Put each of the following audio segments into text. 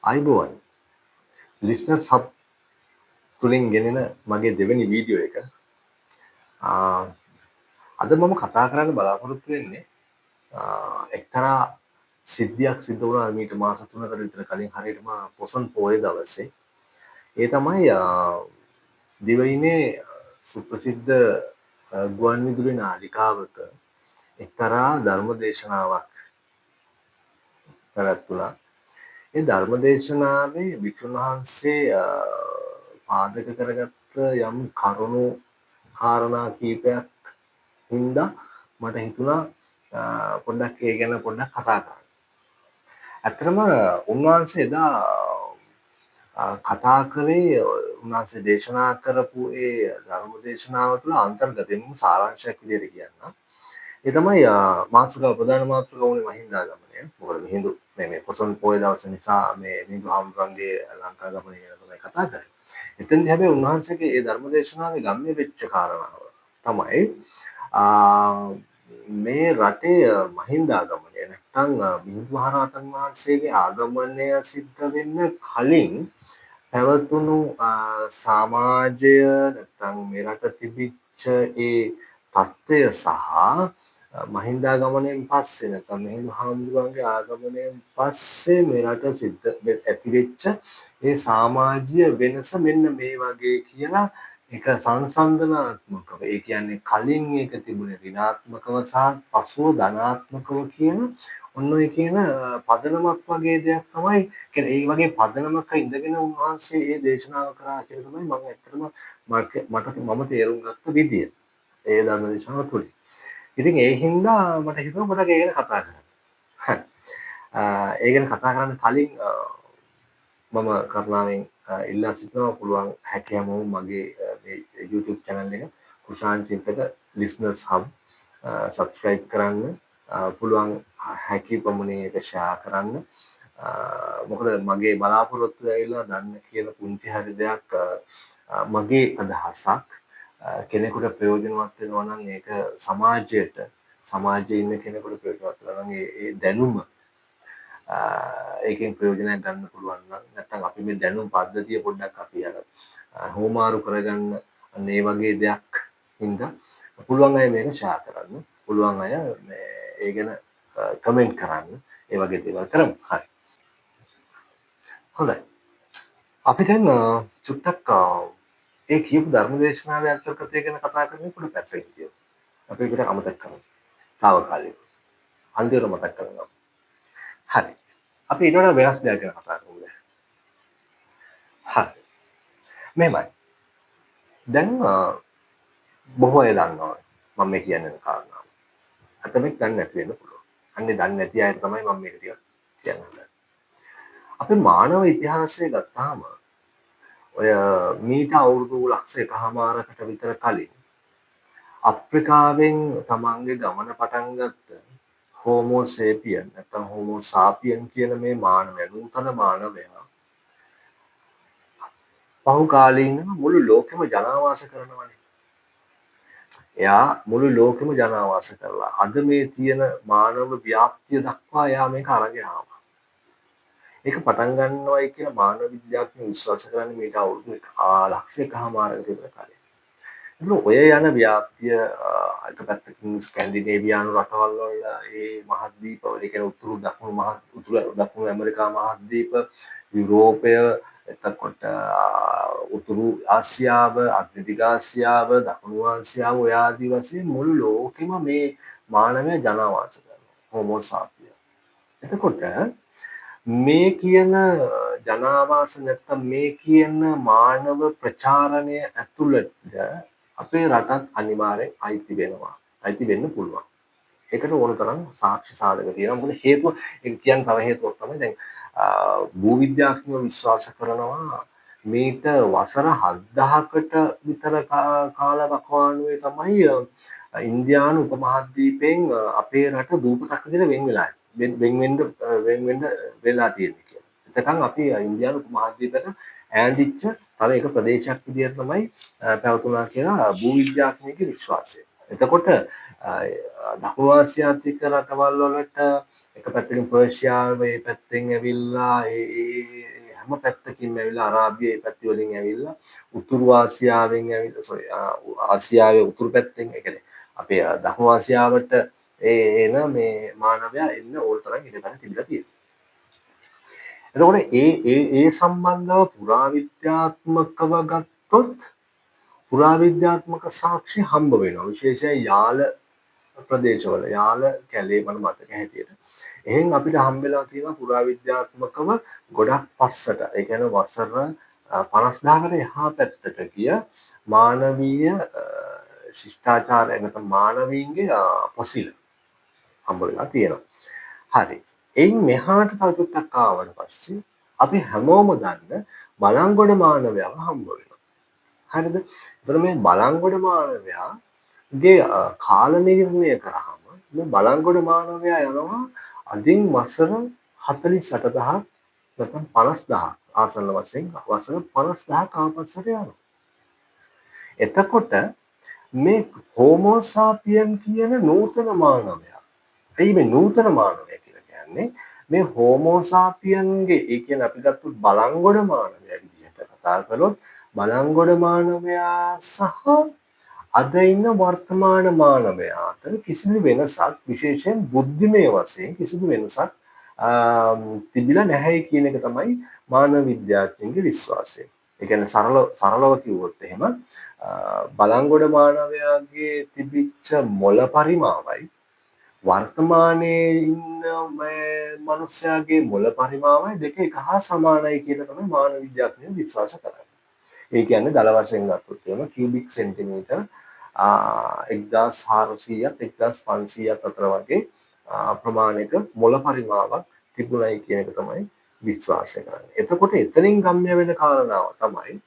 අයිබෝවන් ලිස්නර් සබ් තුලින් ගෙනෙන මගේ දෙවෙනි වීඩියෝ එක. අද මම කතා කරන්න බලාපොරොත්තු වෙන්නේ එක්තරා සිද්ධියක් සිද්ධ වුණා මීට මාස 3කට විතර කලින් හරියටම පොසොන් පෝය දවසේ. ඒ තමයි දිවයිනේ සුප්‍රසිද්ධ ගුවන් විදුලි නාලිකාවක එක්තරා ධර්මදේශනාවක් පැවැත්වුණා. ඒ ධර්මදේශනාවේ වික්ෂුන් වහන්සේ පාදක කරගත්ත යම් කරුණු කාරණා කීපයක් හින්දා මට හිතුණා පොඩ්ඩක් ඒ ගැන පොඩ්ඩක් කතා කරන්න. ඇත්තටම උන්වහන්සේ එදා කතා කරේ උන්වහන්සේ දේශනා කරපු ඒ ධර්ම දේශනාව තුළ අන්තර්ගතයෙන්ම සාරාංශයක් විදිහට කියන්න. ඒ තමයි මාතෘකාව ප්‍රධාන මාතෘකාව වුණේ මහින්දාගමනය. මොකද මිහිඳු මේ පොසොන් පොය දවස නිසා මේ මිහිඳු හාමුදුරන්ගේ ලංකා ගමනය ගැන තමයි කතා කරන්නේ. එතෙන්දී හැබැයි උන්වහන්සේගේ ඒ ධර්ම දේශනාවේ ගම්ම්‍ය වෙච්ච කාරණාව තමයි මේ රටේ මහින්දාගමනය නැත්නම් මිහිඳු මහරහතන් වහන්සේගේ ආගමනය සිද්ධ වෙන්න කලින් පැවතුණු සමාජය නැත්නම් මේ රට තිබිච්ච ඒ තත්ත්වය සහ මහින්දාගමනයෙන් පස්සේ නැත්නම් මිහිඳු හාමුදුරුවන්ගේ ආගමනයෙන් පස්සේ මේ රට සිද්ධ ඇතිවෙච්ච ඒ සමාජීය වෙනස මෙන්න මේ වගේ කියලා එක සංසන්දනාත්මකව ඒ කියන්නේ කලින් ඒක තිබුණේ ඍණාත්මකව සහ පසුව ධනාත්මකව කියන ඔන්න ඔය කියන පදනමක් වගේ දෙයක් තමයි කියන්නේ ඒ වගේ පදනමක ඉඳගෙන උන්වහන්සේ මේ දේශනාව කරා කියලා තමයි මම ඇත්තටම මම තේරුම් ගත්ත විදිය ඒ ධර්ම දේශනාව තුළින්. ඉතින් ඒ හින්දා මට හිතුණා පොඩක් ඒ ගැන කතා කරන්න. හරි. ඒ ගැන කතා කරන්න කලින් මම කරුණාවෙන් ඉල්ලා සිටිනවා පුළුවන් හැකියාව මගේ මේ YouTube channel එක කුෂාන් චින්තක listeners hub subscribe කරන්න පුළුවන් හැකි පමණේ ඒක share කරන්න. මොකද මගේ බලාපොරොත්තු ඇවිල්ලා දන්න කියලා පුංචි හරි දෙයක් මගේ අදහසක් කෙනෙකුට ප්‍රයෝජනවත් වෙනවා නම් ඒක සමාජයේ ඉන්න කෙනෙකුට ප්‍රයෝජනවත් වෙනවා නම් ඒ දැනුම ඒකෙන් ප්‍රයෝජනයක් ගන්න පුළුවන් නම් නැත්නම් අපි මේ දැනුම් පද්ධතිය පොඩ්ඩක් අපි අර හෝමාරු කරගන්න අන්න ඒ වගේ දෙයක් හින්දා පුළුවන් අය මේක ෂෙයා කරන්න පුළුවන් අය මේ ඒ ගැන කමෙන්ට් කරන්න ඒ වගේ දේවල් කරමු. හරි. හොඳයි. අපි දැන් චුට්ටක් ඒ කියපු ධර්මදේශනාවේ අර්ථකථනය ගැන කතා කරන්නේ පොඩි පැත්තකින් කියමු. අපි ඒකට අමතක කරමු. తాවකාලිකව. අන්තිමට මතක් කරගමු. හරි. අපි ඊට වඩා වෙනස් දෙයක් ගැන කතා කරමු දැන්. හරි. මෙහෙමයි. දැන් බොහෝ අය දන්නවා මම මේ කියන්නේ කාරණාව. අතමෙක් දන්නේ නැති වෙන්න පුළුවන්. අන්නේ දන්නේ නැති අයට තමයි මම මේක ටිකක් කියන්න හදන්නේ. අපේ මානව ඉතිහාසය ගත්තාම ඔය මීට අවුරුදු ලක්ෂ එකහමාරකට විතර කලින් අප්‍රිකාවෙන් තමන්ගේ ගමන පටන් ගත්ත හෝමෝ සේපියන් නැත්නම් හෝමෝ සාපියන් කියන මේ මානවය නූතන මානවයා පහුකාලීනව මුළු ලෝකෙම ජනාවාස කරනවනේ. එයා මුළු ලෝකෙම ජනාවාස කරලා අද මේ තියෙන මානව ව්‍යාප්තිය දක්වා එයා මේක අරගෙන ආවා. ඒක පටන් ගන්නවයි කියලා මානව විද්‍යාඥයෝ විශ්වාස කරන්නේ මේක අවුරුදු ලක්ෂ එකහමාරකට විතර කලින්. ඉතින් ඔය යන ව්‍යාප්තිය එක පැත්තකින් ස්කැන්ඩිනේවියානු රටවල් වල ඒ මහද්වීප වල කියන උතුරු දකුණු ඇමරිකා මහද්වීප යුරෝපය එතකොට උතුරු ආසියාව අග්‍රදිග ආසියාව දකුණු ආසියාව ඔය ආදී වශයෙන් මුළු ලෝකෙම මේ මානවය ජනාවාස කරනවා හෝමෝ සාපියන්. එතකොට මේ කියන ජනාවාස නැත්තම් මේ කියන මානව ප්‍රචාරණය ඇතුළත අපේ රටත් අනිවාර්යෙන් අයිති වෙනවා. අයිති වෙන්න පුළුවන්. ඒකට ඕන තරම් සාක්ෂි සාධක තියෙනවා. මොකද හේතුව ඒක කියන්න තව හේතුවක් තමයි දැන් භූවිද්‍යාඥයෝ විශ්වාස කරනවා මේක වසර 7000කට විතර කාලවකවානුවේ තමයි ඉන්දියානු උපමහද්වීපයෙන් අපේ රට දූපතක් විදිහට වෙන් වෙන්න වෙලා තියෙන්නේ කියලා. එතකන් අපි ඉන්දියානු උපමහද්වීපයට ඈඳිච්ච තව එක ප්‍රදේශයක් විදිහට තමයි පැවතුනා කියලා භූවිද්‍යාඥයෙකුගේ විශ්වාසය. එතකොට දකුණු ආසියාතික රටවල් වලට එක පැත්තකින් පර්ෂියාව මේ පැත්තෙන් ඇවිල්ලා හැම පැත්තකින්ම ඇවිල්ලා අරාබියේ පැති වලින් ඇවිල්ලා උතුරු ආසියාවෙන් ඇවිල්ලා ආසියාවේ උතුරු පැත්තෙන් ඒ කියන්නේ අපේ දකුණු ආසියාවට එන මේ මානවයා එන්න ඕන තරම් ඉඩකඩ තිබිලා තියෙනවා. එතකොට ඒ සම්බන්ධව පුරාවිද්‍යාත්මකව ගත්තොත් පුරාවිද්‍යාත්මක සාක්ෂි හම්බ වෙනවා. විශේෂයෙන් යාල ප්‍රදේශවල යාල කැලේ මන මතක හැටියට. එහෙන් අපිට හම්බෙලා තියෙනවා පුරාවිද්‍යාත්මකව ගොඩක් පස්සට. ඒ කියන්නේ වසර 50000කට එහා පැත්තට ගිය මානවීය ශිෂ්ටාචාරය නැත්නම් මානවීන්ගේ පොසිල හම්බ වෙලා තියෙනවා. හරි. එයින් මෙහාට තව ටිකක් ආවට පස්සේ අපි හැමෝම දන්න බලංගොඩ මානවයව හම්බ වෙනවා. හරිද? එතකොට මේ බලංගොඩ මානවයාගේ කාල නිර්ණය කරාම මේ බලංගොඩ මානවයා යනවා අදින් වසර 48000ක් නැත්නම් 50000 ආසන්න වශයෙන් වසර 50000ක් ආපස්සට යනවා. එතකොට මේ හෝමෝ සාපියන් කියන නූතන මානවයා. එයි මේ නූතන මානවයා කියලා කියන්නේ මේ හෝමෝ සාපියන්ගේ ඒ කියන්නේ අපි ගත්තොත් බලංගොඩ මානවයා විදිහට කතා කරොත් බලංගොඩ මානවයා සහ අද ඉන්න වර්තමාන මානවයා අතර කිසිදු වෙනසක් විශේෂයෙන් බුද්ධිමය වශයෙන් කිසිදු වෙනසක් තිබිලා නැහැ කියන එක තමයි මානව විද්‍යාඥයන්ගේ විශ්වාසය. ඒ කියන්නේ සරලව කිව්වොත් එහෙම බලංගොඩ මානවයාගේ තිබිච්ච මොළ පරිමාවයි වර්තමානයේ ඉන්න මනුස්සයාගේ මොළ පරිමාවයි දෙක එක හා සමානයි කියලා තමයි මානව විද්‍යාඥයෝ විශ්වාස කරන්නේ. ඒ කියන්නේ දල වශයෙන් ගත්තොත් එහෙම කියුබික් සෙන්ටිමීටර් 1400ත් 1500ත් අතර වගේ ප්‍රමාණයක මොළ පරිමාවක් තිබුණයි කියන එක තමයි විශ්වාසය කරන්නේ. එතකොට එතනින් ගම්‍ය වෙන කාරණාව තමයි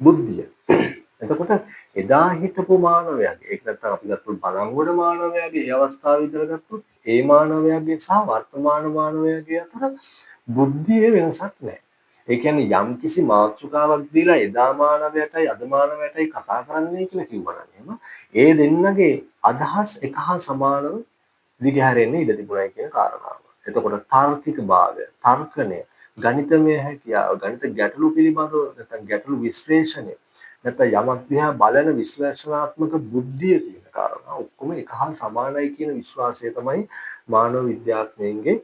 බුද්ධිය. එතකොට එදා හිටපු මානවයාගේ ඒක නැත්නම් අපි ගත්තොත් බලංගොඩ මානවයාගේ ඒ අවස්ථාව විතර ගත්තොත් ඒ මානවයාගේ සහ වර්තමාන මානවයාගේ අතර බුද්ධියේ වෙනසක් නැහැ. ඒ කියන්නේ යම් කිසි මාතෘකාවක් දීලා එදා මානවයටයි අද මානවයටයි කතා කරන්නේ කියලා කිව්වනම් එහෙම ඒ දෙන්නගේ අදහස් එක හා සමානව දිගහැරෙන්න ඉඩ තිබුණයි කියන කාරණාව. එතකොට තාර්කික භාවය, තර්කණය, ගණිතමය හැකියාව, ගණිත ගැටලු පිළිබඳව නැත්නම් ගැටලු විශ්ලේෂණය නැත්නම් යමක් දිහා බලන විශ්ලේෂණාත්මක බුද්ධිය කියන කාරණා ඔක්කොම එක හා සමානයි කියන විශ්වාසය තමයි මානව විද්‍යාඥයන්ගේ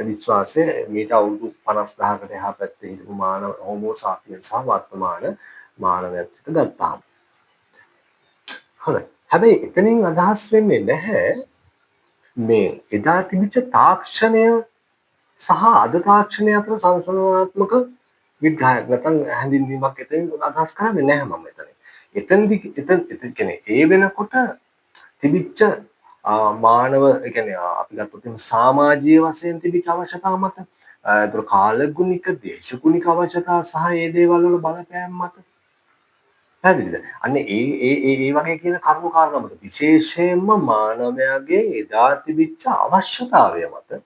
විශ්වාසය. මීට අවුරුදු 50000කට එහා පැත්තේ හිටපු මානව හෝමෝ සාපියන් සහ වර්තමාන මානවයත් ගත්තාම. හරි. හැබැයි එතනින් අදහස් වෙන්නේ නැහැ මේ එදා තිබිච්ච තාක්ෂණය සහ අද තාක්ෂණය අතර සංසන්දනාත්මක විග්‍රහයක් නැත්නම් හැඳින්වීමක් එතනින් අදහස් කරන්නේ නැහැ මම එතන. එතන කියන්නේ ඒ වෙනකොට තිබිච්ච මානව ඒ කියන්නේ අපි ගත්තොත් එහෙනම් සමාජීය වශයෙන් තිබිච්ච අවශ්‍යතා මත ඒතර කාලගුණික දේශගුණික අවශ්‍යතා සහ ඒ දේවල් වල බලපෑම් මත පැහැදිලිද? අන්න ඒ වගේ කියන කරුණු කාරණා මත විශේෂයෙන්ම මානවයාගේ එදා තිබිච්ච අවශ්‍යතාවය මත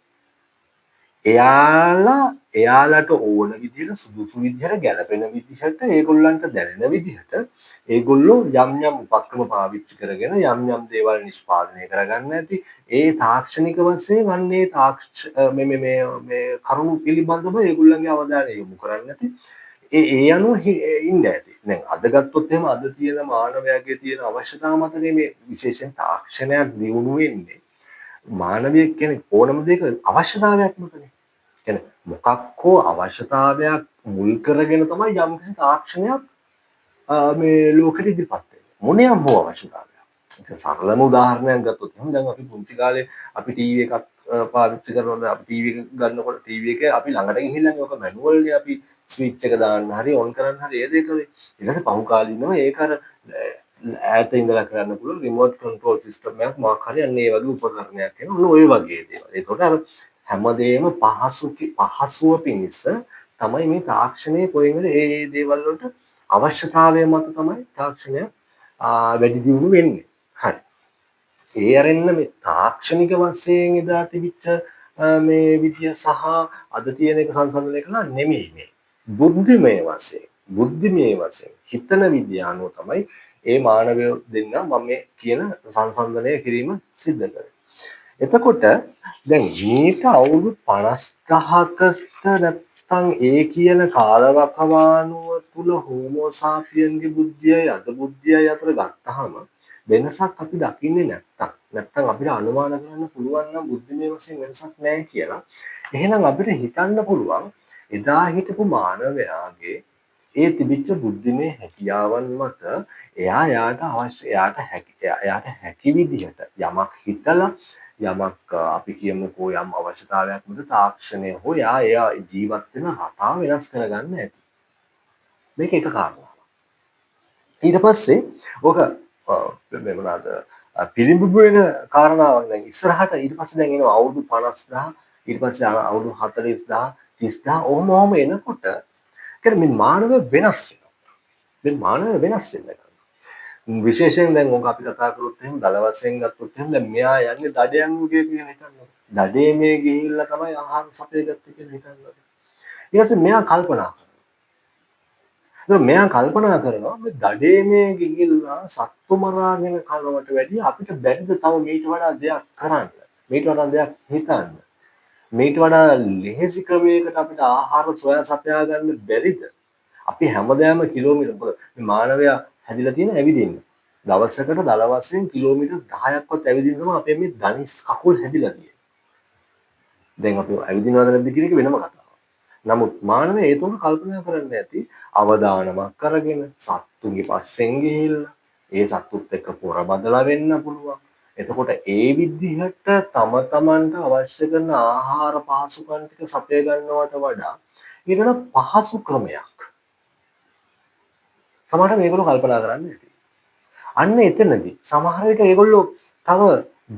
එයාලට ඕන විදිහට සුදුසු විදිහට ගැලපෙන විදිහට ඒගොල්ලන්ට දැනෙන විදිහට ඒගොල්ලෝ යම් යම් උපක්‍රම පාවිච්චි කරගෙන යම් යම් දේවල් නිෂ්පාදනය කරගන්න ඇති ඒ තාක්ෂණික වශයෙන් අන්නේ මේ කරුණු පිළිබඳව ඒගොල්ලන්ගේ අවධානය යොමු කරන්න ඇති ඒ අනුව ඉන්න ඇති. දැන් අද ගත්තොත් එහෙම අද තියෙන මානවයාගේ තියෙන අවශ්‍යතාව මතනේ මේ විශේෂයෙන් තාක්ෂණයක් දියුණු වෙන්නේ. මානවයෙක් කියන්නේ ඕනම දෙයක අවශ්‍යතාවයක් මතනේ. කියන්නේ මොකක් හෝ අවශ්‍යතාවයක් මුල් කරගෙන තමයි යම්කිසි තාක්ෂණයක් මේ ලෝකෙට ඉදිරිපත් වෙන්නේ. මොනියම් හෝ අවශ්‍යතාවයක්. ඒක සරලම උදාහරණයක් ගත්තොත් එහෙනම් දැන් අපි පුංචි කාලේ අපි ටීවී එකක් පාවිච්චි කරනකොට අපි ටීවී එක ගන්නකොට ටීවී එක අපි ළඟට ගිහිල්ලානේ ඔක මැනුවල්නේ අපි ස්විච් එක දාන්න හරි ඔන් කරන්න හරි ඒ දේ කරේ. ඊට පස්සේ පහු කාලිනව ඒක අර ඈත ඉඳලා කරන්න පුළුවන් රිමෝට් කන්ට්‍රෝල් සිස්ටම් එකක් මොකක් හරි අන්න ඒ වගේ උපකරණයක් එන ඔය වගේ දේවල්. ඒකට අර හැමදේම පහසුව පිණිස තමයි මේ තාක්ෂණයේ කොහෙන්ද ඒ දේවල් වලට අවශ්‍යතාවය මත තමයි තාක්ෂණය වැඩි දියුණු වෙන්නේ. හරි. ඒ අරින්න මේ තාක්ෂණික වශයෙන් එදා තිබිච්ච මේ විදිය සහ අද තියෙන එක සංසන්දනය කළා නෙමෙයි මේ. බුද්ධිමය වශයෙන් හිතන විදිය අනුව තමයි ඒ මානවය දෙන්න මම මේ කියන සංසන්දනය කිරීම සිද්ධ කරේ. එතකොට දැන් මීට අවුරුදු 50000කට නැත්තම් ඒ කියන කාලවකවානුව තුල හෝමෝ සාපියන්ගේ බුද්ධියයි අද බුද්ධියයි අතර ගත්තාම වෙනසක් අපි දකින්නේ නැත්තම් අපිට අනුමාන කරන්න පුළුවන් නම් බුද්ධිමය වශයෙන් වෙනසක් නැහැ කියලා. එහෙනම් අපිට හිතන්න පුළුවන් එදා හිටපු මානවයාගේ ඒ තිබිච්ච බුද්ධිමය හැකියාවන් මත එයාට හැකි විදිහට යමක් හිතලා යමක් අපි කියමුකෝ යම් අවශ්‍යතාවයක් මත තාක්ෂණය හෝ එයා ජීවත් වෙන රටාව වෙනස් කරගන්න ඇති. මේක එක කාරණාවක්. ඊට පස්සේ ඕක මේ මොනවාද පිළිඹු වෙන කාරණාවක්. දැන් ඉස්සරහට ඊට පස්සේ දැන් එනවා අවුරුදු 50000 ඊට පස්සේ අවුරුදු 40000 30000 ඔහොම එනකොට කියන්නේ මේ මානවය වෙනස් වෙනවා. මේ මානවය වෙනස් වෙනවා. විශේෂයෙන් දැන් ඕක අපි කතා කරොත් එහෙනම් දල වශයෙන් ගත්තොත් එහෙනම් දැන් මෙයා යන්නේ දඩයන් උගේ කියලා හිතන්න. දඩේ මේ ගිහිල්ලා තමයි ආහාර සපයගත්තේ කියලා හිතන්න. ඊට පස්සේ මෙයා කල්පනා කරනවා. මෙයා කල්පනා කරනවා මේ දඩේ මේ ගිහිල්ලා සත්තු මරාගෙන කනවට වැඩිය අපිට බැරිද තව මීට වඩා දෙයක් කරන්න. මීට වඩා දෙයක් හිතන්න. මීට වඩා ලෙහෙසි ක්‍රමයකට අපිට ආහාර සොයා සපයා ගන්න බැරිද? අපි හැමදාම කිලෝමීටර් මොකද මේ මානවයා හැදිලා තියෙන ඇවිදින්න. දවසකට දල වශයෙන් කිලෝමීටර් 10ක්වත් ඇවිදින්න තමයි අපේ මේ ධනිස් කකුල් හැදිලා තියෙන්නේ. දැන් අපි ඇවිදිනවද නැද්ද කියන එක වෙනම කතාවක්. නමුත් මානවයා ඒ තුන කල්පනා කරන්න ඇති අවදානමක් අරගෙන සත්තුන්ගේ පස්සෙන් ගිහිල්ලා ඒ සත්තුත් එක්ක පොර බදලා වෙන්න පුළුවන්. එතකොට ඒ විදිහට තම තමන්ට අවශ්‍ය කරන ආහාර පහසුකම් ටික සපය ගන්නවට වඩා ඊට පහසු ක්‍රමයක් සමහරවිට මේගොල්ලෝ කල්පනා කරන්නේ නැති. අන්න එතනදී සමහර විට ඒගොල්ලෝ තව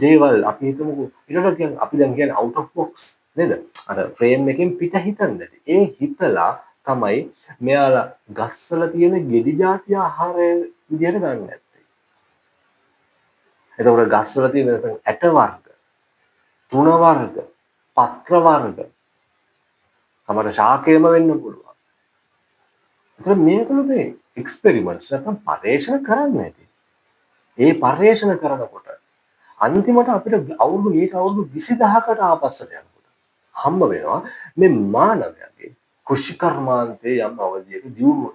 දේවල් අපි හිතමුකෝ ඊට කියන්නේ අපි දැන් කියන්නේ out of box නේද? අර ෆ්‍රේම් එකෙන් පිට හිතන්නේ නැති. ඒ හිතලා තමයි මෙයාලා ගස්වල තියෙන ගෙඩි జాති ආහාරය විදියට ගන්න නැත්තේ. එතකොට ගස්වල තියෙන ඇට වර්ග, තෘණ වර්ග, පත්‍ර වර්ග සමහර ශාකයම වෙන්න පුළුවන්. ඒතර මේකලු මේ එක්ස්පෙරිමන්ට්ස් නැත්නම් පරීක්ෂණ කරන්නේ නැති. ඒ පර්යේෂණ කරනකොට අන්තිමට අපිට අවුරුදු 20000කට ආපස්සට යනකොට හම්බ වෙනවා මේ මානවයාගේ කෘෂිකර්මාන්තයේ යම් අවධියක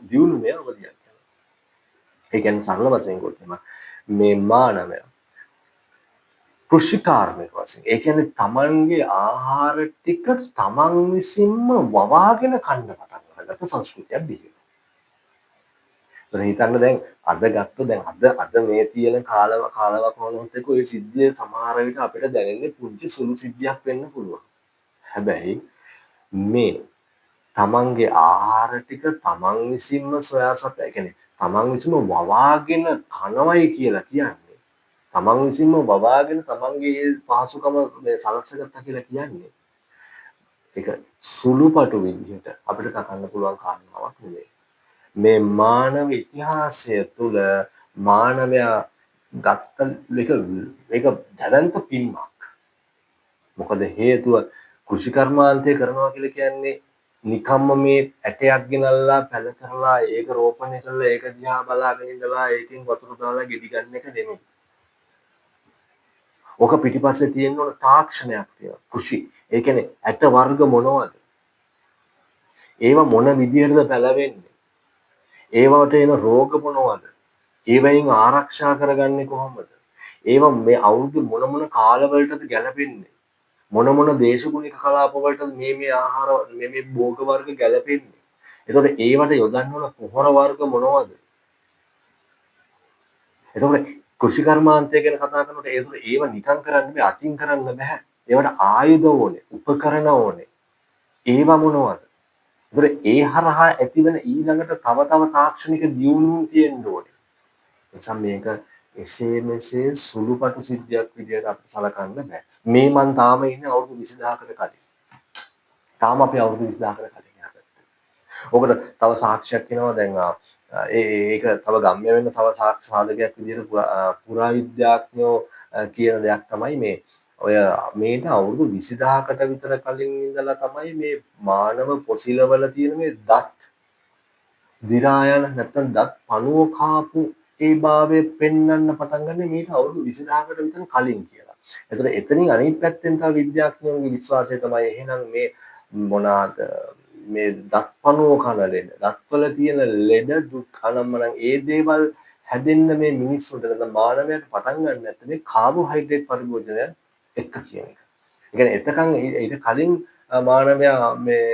දියුණුවේ අවධියක් යනවා. ඒ කියන්නේ සරල වශයෙන් කිව්වොත් මේ මානවයා කෘෂිකාර්මික වශයෙන් ඒ කියන්නේ තමන්ගේ ආහාර ටික තමන් විසින්ම වවාගෙන කන්න පටන් ගත්ත සංස්කෘතියක් බිහි වෙනවා. හිතන්න දැන් අද ගත්ත දැන් අද මේ තියෙන කාලවකවානුවත් එක්ක ඔය සිද්ධිය සමහර විට අපිට දැනෙන්නේ පුංචි සුළු සිද්ධියක් වෙන්න පුළුවන්. හැබැයි මේ තමන්ගේ ආහාර ටික තමන් විසින්ම සොයා සපයා කියන්නේ තමන් විසින්ම වවාගෙන කනවයි කියලා කියන්නේ තමන් විසින්ම වවාගෙන තමන්ගේ ඒ පහසුකම මේ සලස්සගත්තා කියලා කියන්නේ ඒක සුළුපටු විදිහට අපිට තකන්න පුළුවන් කාරණාවක් නෙවෙයි. මේ මානව ඉතිහාසය තුළ මානවයා ගත්ත මේක දැවැන්ත පින්මක්. මොකද හේතුව කෘෂිකර්මාන්තය කරනවා කියලා කියන්නේ නිකම්ම මේ ඇටයක් ගෙනල්ලා පැල කරලා ඒක රෝපණය කරලා ඒක දිහා බලාගෙන ඉඳලා ඒකෙන් වතුර දාලා ගෙඩි ගන්න එක නෙමෙයි. ඕක පිටිපස්සේ තියෙන ඕන තාක්ෂණයක් තියෙනවා. කෘෂි. ඒ කියන්නේ ඇට වර්ග මොනවද? ඒවා මොන විදිහටද පැලවෙන්නේ? ඒවට එන රෝග මොනවද? ඒවයින් ආරක්ෂා කරගන්නේ කොහොමද? ඒවා මේ අවුරුදු මොන කාලවලටද ගැලපෙන්නේ? මොන දේශගුණික කලාප වලටද මේ ආහාර මේ භෝග වර්ග ගැලපෙන්නේ? එතකොට ඒවට යොදන්න ඕන පොහොර වර්ග මොනවද? එතකොට කෘෂිකර්මාන්තය ගැන කතා කරනකොට ඒව නිකන් කරන්න බෑ, අතින් කරන්න බෑ. ඒවට ආයුධ ඕනේ, උපකරණ ඕනේ. ඒවා මොනවද? ඒතර ඒ හරහා ඇතිවෙන ඊළඟට තව තාක්ෂණික දියුණුව තියෙන්න ඕනේ. නිසා මේක එසේ මෙසේ සුළුපටු සිද්ධියක් විදිහට අපිට සලකන්න බෑ. මේ මං තාම ඉන්නේ අවුරුදු 20000කට කලින්. තාම අපි අවුරුදු 20000කට කලින් යහපැත්තේ. ඔකට තව සාක්ෂියක් වෙනවා දැන් ඒක තව ගම්ම්‍ය වෙන්න තව සාක්ෂි සාධකයක් විදිහට පුරාවිද්‍යාඥයෝ කියන දෙයක් තමයි මේ ඔය මේට අවුරුදු 20000කට විතර කලින් ඉඳලා තමයි මේ මානව පොසිල වල තියෙන මේ දත් දිරා යන නැත්නම් දත් පණුව කාපු ඒ භාවය පෙන්වන්න පටන් ගන්න මේට අවුරුදු 20000කට විතර කලින් කියලා. ඒතර එතනින් අනිත් පැත්තෙන් තව විද්‍යාඥයන්ගේ විශ්වාසය තමයි එහෙනම් මේ මොනවාද මේ දත්පණුව කන ලෙඩ, දත්වල තියෙන ලෙඩ දුක් අනම්මනම් ඒ දේවල් හැදෙන්න මේ මිනිස්සුන්ට නැත්නම් මානවයාට පටන් ගන්න නැත්නම් මේ කාබෝහයිඩ්‍රේට් පරිභෝජනය එක්ක කියන එක. ඒ කියන්නේ එතකන් ඊට කලින් මානවයා මේ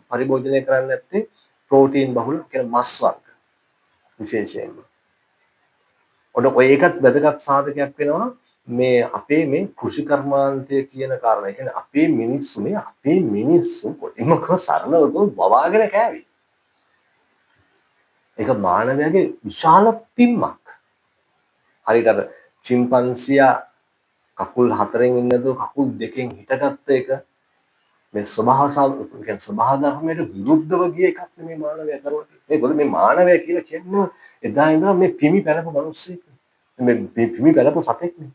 පරිභෝජනය කරන්නේ නැත්තේ ප්‍රෝටීන් බහුල කියන මස් වර්ග විශේෂයෙන්ම. ඔන්න ඔය එකත් වැදගත් සාධකයක් වෙනවා මේ අපේ මේ කෘෂි කර්මාන්තය කියන කාරණා. ඒ කියන්නේ අපේ මිනිස්සු කොටිමක සරලව වවාගෙන කෑවි. ඒක මානවයාගේ විශාල පිම්මක්. හරියට අර චිම්පන්සියා කකුල් හතරෙන් ඉන්නදෝ කකුල් දෙකෙන් හිටගත්ත එක මේ ස්වභාව ධර්මයට විරුද්ධව ගිය එකක් නෙමෙයි මානවයා කරන්නේ. මේකද මේ මානවයා කියලා කියන්නේ එදා ඉඳලා මේ පිමි පැලපු මිනිස්සෙක්. මේ පිමි පැලපු සතෙක් නේ.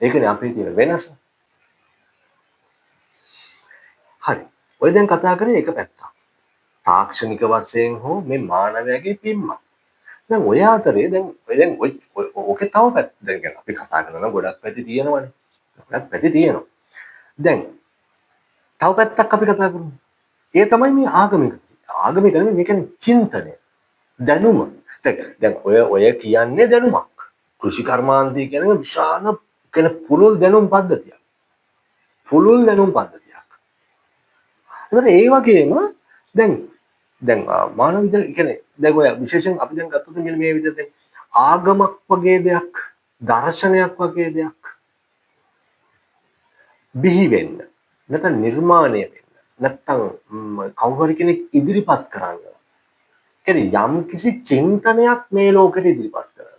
ඒකනේ අපේ තියෙන වෙනස. හරි. ඔය දැන් කතා කරේ එක පැත්තක්. තාක්ෂණික වශයෙන් හෝ මේ මානවයාගේ පිම්මක්. දැන් ඔය අතරේ දැන් ඔකේ තව පැත්ත දැන් අපි කතා කරනවා ගොඩක් පැති තියෙනවනේ. ගොඩක් පැති තියෙනවා. දැන් තව පැත්තක් අපි කතා කරමු. ඒ තමයි මේ ආගමික. ආගමික නෙමෙයි මේ කියන්නේ චින්තනය. දැනුම. දැන් ඔය කියන්නේ දැනුමක්. කෘෂි කර්මාන්තය කියන්නේ විශාල කියන පුළුල් දැනුම් පද්ධතියක්. පුළුල් දැනුම් පද්ධතියක්. ඒතර ඒ වගේම දැන් මානව විද්‍යාව කියන්නේ දැන් ඔය විශේෂයෙන් අපි දැන් ගත්තොත් මෙන්න මේ විදිහට ආගමක් වගේ දෙයක්, දර්ශනයක් වගේ දෙයක් බිහි වෙන්න නැත්නම් නිර්මාණය වෙන්න නැත්නම් කවුරු හරි කෙනෙක් ඉදිරිපත් කරන්න. කියන්නේ යම් කිසි චින්තනයක් මේ ලෝකෙට ඉදිරිපත් කරන්න.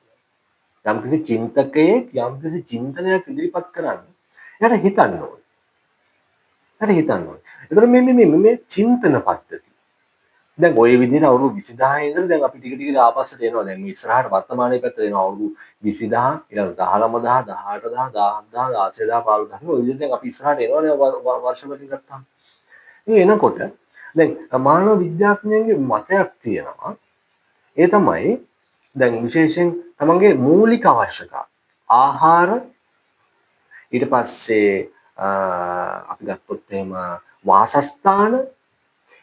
යම් කිසි චින්තකයෙක් යම් කිසි චින්තනයක් ඉදිරිපත් කරන්න. එයාට හිතන්න ඕනේ. ඒතර මේ චින්තන පද්ධතිය. දැන් ওই විදිහට අවුරුදු 20000 ඉඳලා දැන් අපි ටික ටික ආපස්සට එනවා. දැන් මේ ඉස්සරහට වර්තමානයේ පැත්තට එනවා අවුරුදු 20000 ඊළඟ 19000 18000 17000 15000 15000 ඔය විදිහට දැන් අපි ඉස්සරහට එනවනේ වර්ෂ වලින් ගත්තාම. ඒ එනකොට දැන් මානව විද්‍යාඥයන්ගේ මතයක් තියෙනවා. ඒ තමයි දැන් විශේෂයෙන් තමන්ගේ මූලික අවශ්‍යතා ආහාර ඊට පස්සේ අපි ගත්තොත් එහෙම වාසස්ථාන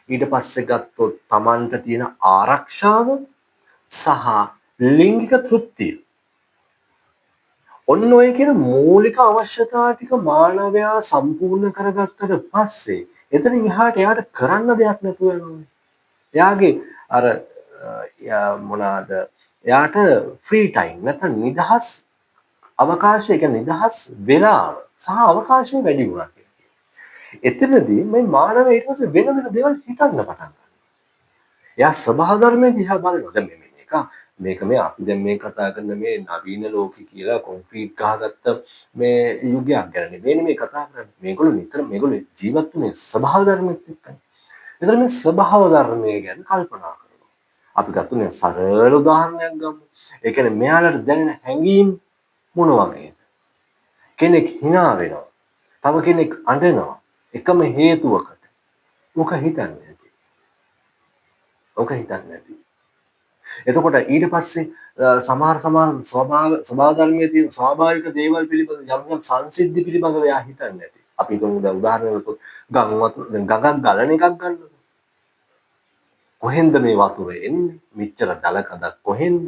ඊට පස්සේ ගත්තොත් තමන්ට තියෙන ආරක්ෂාව සහ ලිංගික තෘප්තිය. ඔන්න ඔය කියන මූලික අවශ්‍යතා ටික මානවයා සම්පූර්ණ කරගත්තට පස්සේ එතනින් එහාට එයාට කරන්න දෙයක් නැතුව යනවා. එයාගේ අර මොනවාද එයාට ෆ්‍රී ටයිම් නැත්නම් නිදහස් අවකාශය කියන්නේ නිදහස් වෙලාව සහ අවකාශය වැඩි වුණා කියලා. එතනදී මේ මානවයා ඊට පස්සේ වෙන දේවල් හිතන්න පටන් ගන්නවා. එයා ස්වභාව ධර්මයේ දිහා බලනවා. දැන් මේක මේ අපි දැන් මේ කතා කරන මේ නවීන ලෝකේ කියලා කොන්ක්‍රීට් ගහගත්ත මේ යුගයක් ගැන නෙවෙයි මේ කතා කරන්නේ. මේගොල්ලෝ ජීවත් වුනේ ස්වභාව ධර්මෙත් එක්කනේ. ඒතර මේ ස්වභාව ධර්මයේ ගැන කල්පනා කරනවා. අපි ගත්ත සරල උදාහරණයක් ගමු. ඒ කියන්නේ මෙයාලට දැනෙන හැඟීම් මොන වගේද? කෙනෙක් hina වෙනවා. තව කෙනෙක් අඬනවා. එකම හේතුවකට. ඔක හිතන්නේ නැති. එතකොට ඊට පස්සේ සමහර ස්වභාව ධර්මයේ තියෙන ස්වාභාවික දේවල් පිළිබඳ යම් සංසිද්ධි පිළිබඳව එයා හිතන්නේ නැති. අපි හිතමු දැන් උදාහරණයක් ගම් වතුර දැන් ගඟක් ගලන එකක් ගන්නකො. කොහෙන්ද මේ වතුර එන්නේ? මෙච්චර දලකඩක් කොහෙන්ද?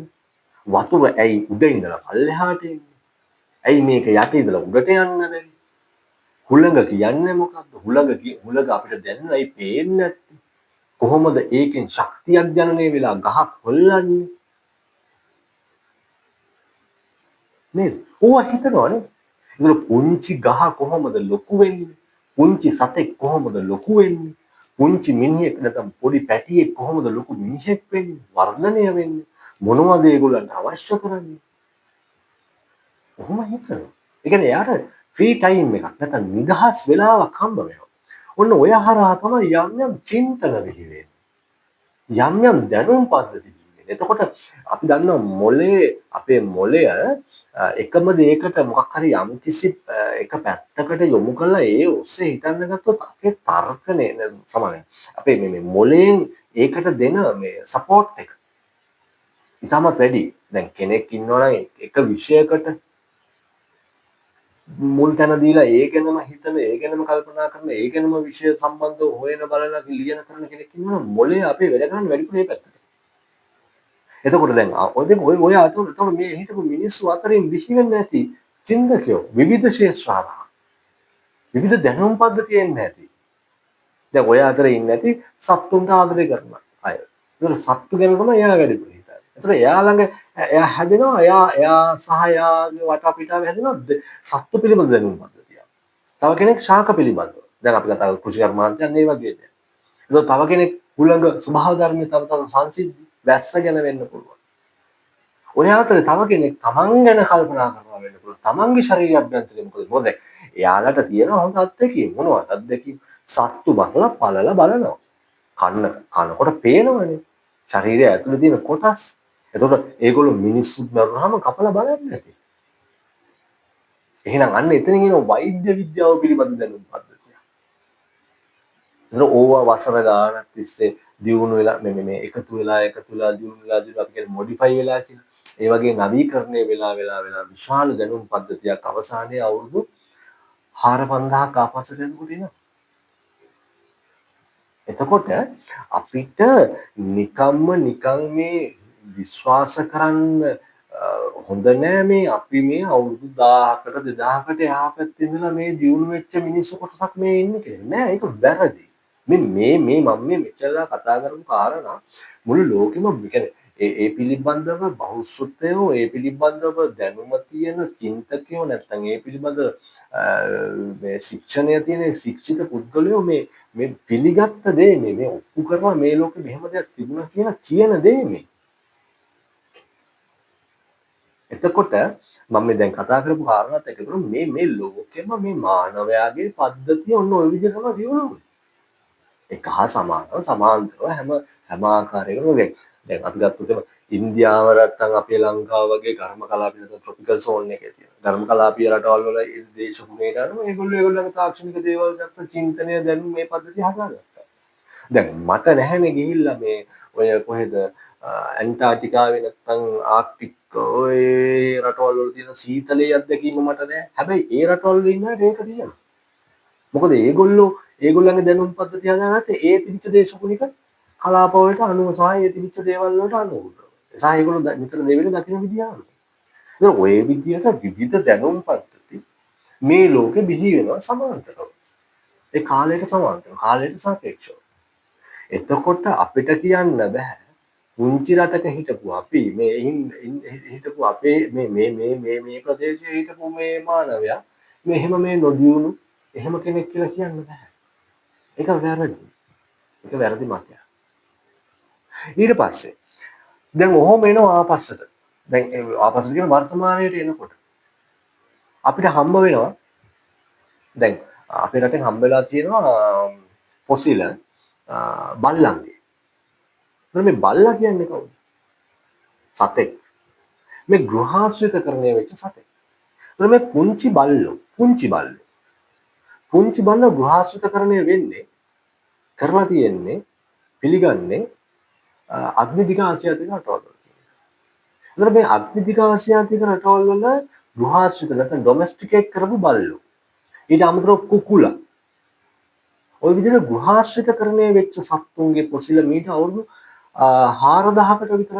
වතුර ඇයි උඩ ඉඳලා පල්ලෙහාට එන්නේ? ඇයි මේක යට ඉඳලා උඩට යන්න බැරි? හුළඟ කියන්නේ මොකක්ද? හුළඟ අපිට දැනෙන ඇයි පේන්නේ නැත්තේ? කොහොමද ඒකෙන් ශක්තියක් ජනනය වෙලා ගහක් හොල්ලන්නේ? නේද? ඕවා හිතනවනේ. ඒක පුංචි ගහ කොහොමද ලොකු වෙන්නේ? පුංචි සතෙක් කොහොමද ලොකු වෙන්නේ? පුංචි මිනිහෙක් නැත්නම් පොඩි පැටියෙක් කොහොමද ලොකු මිනිහෙක් වෙන්නේ? වර්ධනය වෙන්නේ? මොනවද ඒගොල්ලන්ට අවශ්‍ය කරන්නේ? කොහොම හිතනවා? ඒ කියන්නේ එයාට ෆ්‍රී ටයිම් එකක් නැත්නම් නිදහස් වෙලාවක් හම්බ වෙනවා. ඔන්න ඔය හරහා තමයි යම් චින්තන විහි වෙන්නේ. යම් දැනුම් පද්ධති විහි වෙන්නේ. එතකොට අපි දන්නවා අපේ මොළය එකම දෙයකට මොකක් හරි යම් කිසි එක පැත්තකට යොමු කරලා ඒ ඔස්සේ හිතන්න ගත්තොත් අපේ තර්කණය සමානයි. අපේ මේ මොළයෙන් ඒකට දෙන මේ සපෝට් එක ඊටම වැඩි. දැන් කෙනෙක් ඉන්නවනම් එක විෂයකට මුල් තැන දීලා ඒ ගැනම හිතන, ඒ ගැනම කල්පනා කරන, ඒ ගැනම විෂය සම්බන්ධව හොයන බලන ලියන කරන කෙනෙක් ඉන්නවා මොලේ අපේ වැඩ කරන්නේ වැඩිපුර මේ පැත්තට. එතකොට දැන් ඔය අතන එතකොට මේ හිටපු මිනිස්සු අතරින් බිහි වෙන්නේ නැති චින්තකයෝ විවිධ ශේෂ්ත්‍ර හරහා විවිධ දැනුම් පද්ධති එන්නේ නැති. දැන් ඔය අතරේ ඉන්නේ නැති සත්තුන්ට ආදරය කරන අය. ඒතර සත්තු ගැන තමයි එයා වැඩිපුර හිතන්නේ. ඒතර එයා ළඟ එයා හැදෙනවා එයා සහ එයාගේ වටපිටාව හැදෙනවා සත්තු පිළිබඳ දැනුම් පද්ධතිය. තව කෙනෙක් ශාක පිළිබඳව. දැන් අපි කතා කරමු කෘෂි කර්මාන්තයන් මේ වගේ දේ. ඒතර තව කෙනෙක් කුලඟ ස්වභාව ධර්මයේ තව සංසිද්ධි වැස්ස ගැන වෙන්න පුළුවන්. ඔය අතරේ තව කෙනෙක් තමන් ගැන කල්පනා කරනවා වෙන්න පුළුවන්. තමන්ගේ ශරීරය අභ්‍යන්තරේ මොකද එයාලට තියෙන හොඳ අත්දැකීම් මොනවද අත්දැකීම් සත්තු බලලා පළලා බලනවා. කනකොට පේනවනේ. ශරීරය ඇතුලේ තියෙන කොටස්. එතකොට ඒගොල්ලෝ මිනිස්සුත් මරුනහම කපලා බලන්නේ නැති. එහෙනම් අන්න එතනින් එන වෛද්‍ය විද්‍යාව පිළිබඳ දැනුම් පද්ධතිය. එතන ඕවා වසර ගානක් තිස්සේ දියුණු වෙලා මේ එකතු වෙලා දියුණු වෙලා අපි කියන්නේ මොඩිෆයි වෙලා කියන. ඒ වගේ නවීකරණය වෙලා විශාල දැනුම් පද්ධතියක් අවසානයේ අවුරුදු 4500ක් ආපස්සට යනකොට එනවා. එතකොට අපිට නිකන් මේ විශ්වාස කරන්න හොඳ නෑ මේ අපි මේ අවුරුදු 1000කට 2000කට එහා පැත්තේ ඉඳලා මේ දියුණු වෙච්ච මිනිස්සු කොටසක් මේ ඉන්නේ කියලා. නෑ ඒක වැරදි. මේ මම මේ මෙච්චරලා කතා කරපු කාරණා මුළු ලෝකෙම කියන්නේ ඒ පිළිබඳව බහුසුත්තයෝ ඒ පිළිබඳව දැනුම තියෙන චින්තකයෝ නැත්නම් ඒ පිළිබඳ මේ ශික්ෂණය තියෙන ශික්ෂිත පුද්ගලයෝ මේ පිළිගත්ත දේ මේ ඔප්පු කරනවා මේ ලෝකෙ මෙහෙම දෙයක් තිබුණා කියලා කියන දේ මේ. එතකොට මම මේ දැන් කතා කරපු කාරණාත් එක්ක මේ ලෝකෙම මේ මානවයාගේ පද්ධතිය ඔන්න ඔය විදිහට තමයි දියුණු වෙන්නේ. එක හා සමානව සමාන්තරව හැම ආකාරයකම දැන් අපි ගත්තොත් ඉන්දියාව නැත්නම් අපේ ලංකාව වගේ ඝර්ම කලාපී නැත්නම් ට්‍රොපිකල් සෝන් එකේ තියෙන ඝර්ම කලාපීය රටවල් වල දේශගුණයට අනුව ඒගොල්ලෝගේ තාක්ෂණික දේවල් නැත්නම් චින්තනය දැනුම් මේ පද්ධතිය හදාගත්තා. දැන් මට නැහැනේ ගිහිල්ලා මේ ඔය කොහෙද ඇන්ටාර්ටිකාවේ නැත්නම් ආක්ටික් ඔය රටවල් වල තියෙන සීතලයේ අත්දැකීම මට නැහැ. හැබැයි ඒ රටවල් වල ඉන්න අයට ඒක තියෙනවා. මොකද ඒගොල්ලන්ගේ දැනුම් පද්ධතිය හදාගත්තේ ඒ තිබිච්ච දේශගුණික කලාප වලට අනුව සහ ඒ තිබිච්ච දේවල් වලට අනුව. සහ ඒගොල්ලෝ නිතර දෙවෙනි දකින්න විදිය අනුව. ඉතින් ඔය විදියට විවිධ දැනුම් පද්ධති මේ ලෝකෙ බිහි වෙනවා සමාන්තරව. ඒ කාලයට සමාන්තරව, කාලයට සාපේක්ෂව. එතකොට අපිට කියන්න බෑ පුංචි රටක හිටපු අපි මේ හිටපු අපේ මේ ප්‍රදේශයේ හිටපු මේ මානවයා මෙහෙම මේ නොදියුණු එහෙම කෙනෙක් කියලා කියන්න බෑ. ඒක වැරදි. ඒක වැරදි මතයක්. ඊට පස්සේ දැන් ඔහොම එනවා ආපස්සට. දැන් ආපස්සට කියන වර්තමානයට එනකොට අපිට හම්බ වෙනවා දැන් අපේ රටෙන් හම්බ වෙලා තියෙනවා පොසිල බල්ලන්ගේ. මේ බල්ලා කියන්නේ කවුද? සතෙක්. මේ ගෘහාශ්‍රිතකරණය වෙච්ච සතෙක්. මේ පුංචි බල්ලෝ ගෘහාශ්‍රිතකරණය වෙන්නේ කරලා තියෙන්නේ පිළිගන්නේ අග්නිදිග ආසියාතික රටවල් වල. එතකොට මේ අග්නිදිග ආසියාතික රටවල් වල ගෘහාශ්‍රිත නැත්නම් ඩොමෙස්ටිකේට් කරපු බල්ලෝ. ඊට අමතරව කුකුලා. ওই විදිහට ගෘහාශ්‍රිතකරණය වෙච්ච සත්තුන්ගේ පොසිල මීට අවුරුදු 4000කට විතර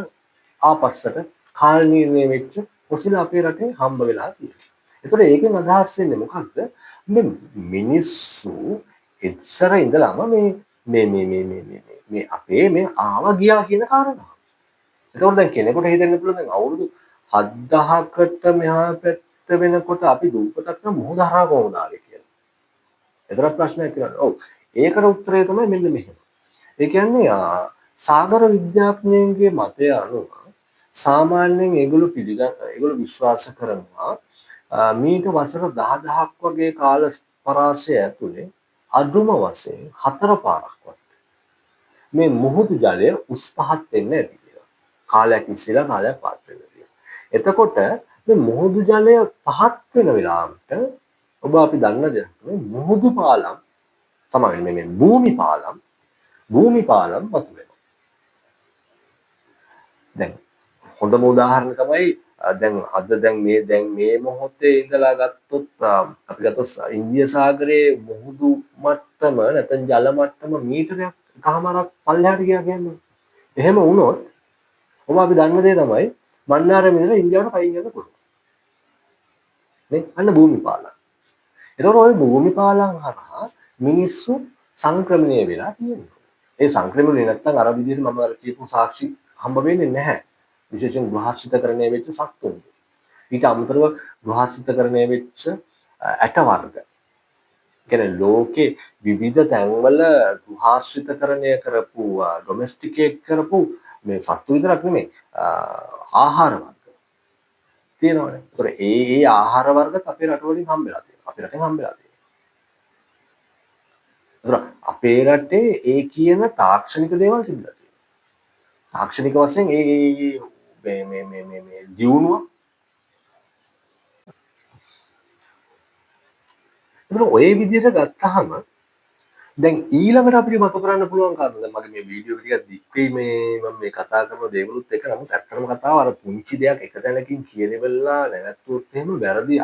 ආපස්සට කාල නිර්ණය වෙච්ච පොසිල අපේ රටේ හම්බ වෙලා තියෙනවා. ඒතකොට ඒකෙන් අදහස් වෙන්නේ මොකක්ද? මේ මිනිස්සු ඉස්සර ඉඳලම මේ අපේ මේ ආවා ගියා කියන කාරණාව. එතකොට දැන් කෙනෙකුට හිතෙන්න පුළුවන් දැන් අවුරුදු 7000කට මෙහා පැත්ත වෙනකොට අපි දුප්පතක් නම් මොහොත හරහා කොහොමද ආවේ කියලා. එතන ප්‍රශ්නයක් කියලා. ඔව්. ඒකට උත්තරය තමයි මෙන්න මෙහෙම. ඒ කියන්නේ සාගර විද්‍යාඥයන්ගේ මතය අනුව සාමාන්‍යයෙන් ඒගොල්ලෝ විශ්වාස කරනවා මීට වසර 10000ක් වගේ කාල පරාසය ඇතුලේ අදුම වශයෙන් 4 පාරක්වත් මේ මුහුදු ජලය උස් පහත් වෙන්නේ නැති කියලා. කාලයක් ඉස්සෙල්ලා කාලයක් පහත් වෙනවා කියලා. එතකොට මේ මුහුදු ජලය පහත් වෙන වෙලාවට ඔබ අපි දන්න දෙයක් මේ මුහුදු පාලම් සමාවෙන්න මේ භූමි පාලම් වතු වෙනවා. දැන් හොඳම උදාහරණ තමයි දැන් මේ මොහොතේ ඉඳලා ගත්තොත් අපි ගත්තොත් ඉන්දිය සාගරයේ මුහුදු මට්ටම නැත්නම් ජල මට්ටම මීටරයක් එකමාරක් පල්ලෙහාට ගියා කියන්නේ. එහෙම වුණොත් අපි දන්න දේ තමයි මන්නාරම ඉඳලා ඉන්දියාවට පයින් යන්න පුළුවන්. නේ? අන්න භූමිපාලන. එතකොට ওই භූමිපාලන හරහා මිනිස්සු සංක්‍රමණය වෙලා තියෙනවා. ඒ සංක්‍රමණය නැත්තම් අර විදිහට මම අර කියපු සාක්ෂි හම්බ වෙන්නේ නැහැ. විශේෂයෙන් ගෘහස්ථිතකරණය වෙච්ච සත්තුන්. ඊට අමතරව ගෘහස්ථිතකරණය වෙච්ච ඇට වර්ග. කියන්නේ ලෝකේ විවිධ තැන්වල ගෘහස්ථිතකරණය කරපු ඩොමෙස්ටිකේට් කරපු මේ සත්තු විතරක් නෙමෙයි ආහාර වර්ග තියෙනවනේ. ඒතර ඒ ආහාර වර්ගත් අපේ රටවලින් හම්බෙලා තියෙනවා. අපේ රටෙන් හම්බෙලා තියෙනවා. ඒතර අපේ රටේ ඒ කියන තාක්ෂණික දේවල් තිබිලා තියෙනවා. තාක්ෂණික වශයෙන් මේ දියුණුව. ඒතර ඔය විදිහට ගත්තාම දැන් ඊළඟට අපිට මතක කරන්න පුළුවන් කාරණා දැන් මගේ මේ වීඩියෝ ටිකක් දික්කේ මේ මම මේ කතා කරන දේවලුත් එක නමුත් ඇත්තටම කතාව අර පුංචි දෙයක් එක තැනකින් කියනෙවලා නැවතුත් එහෙම වැරදි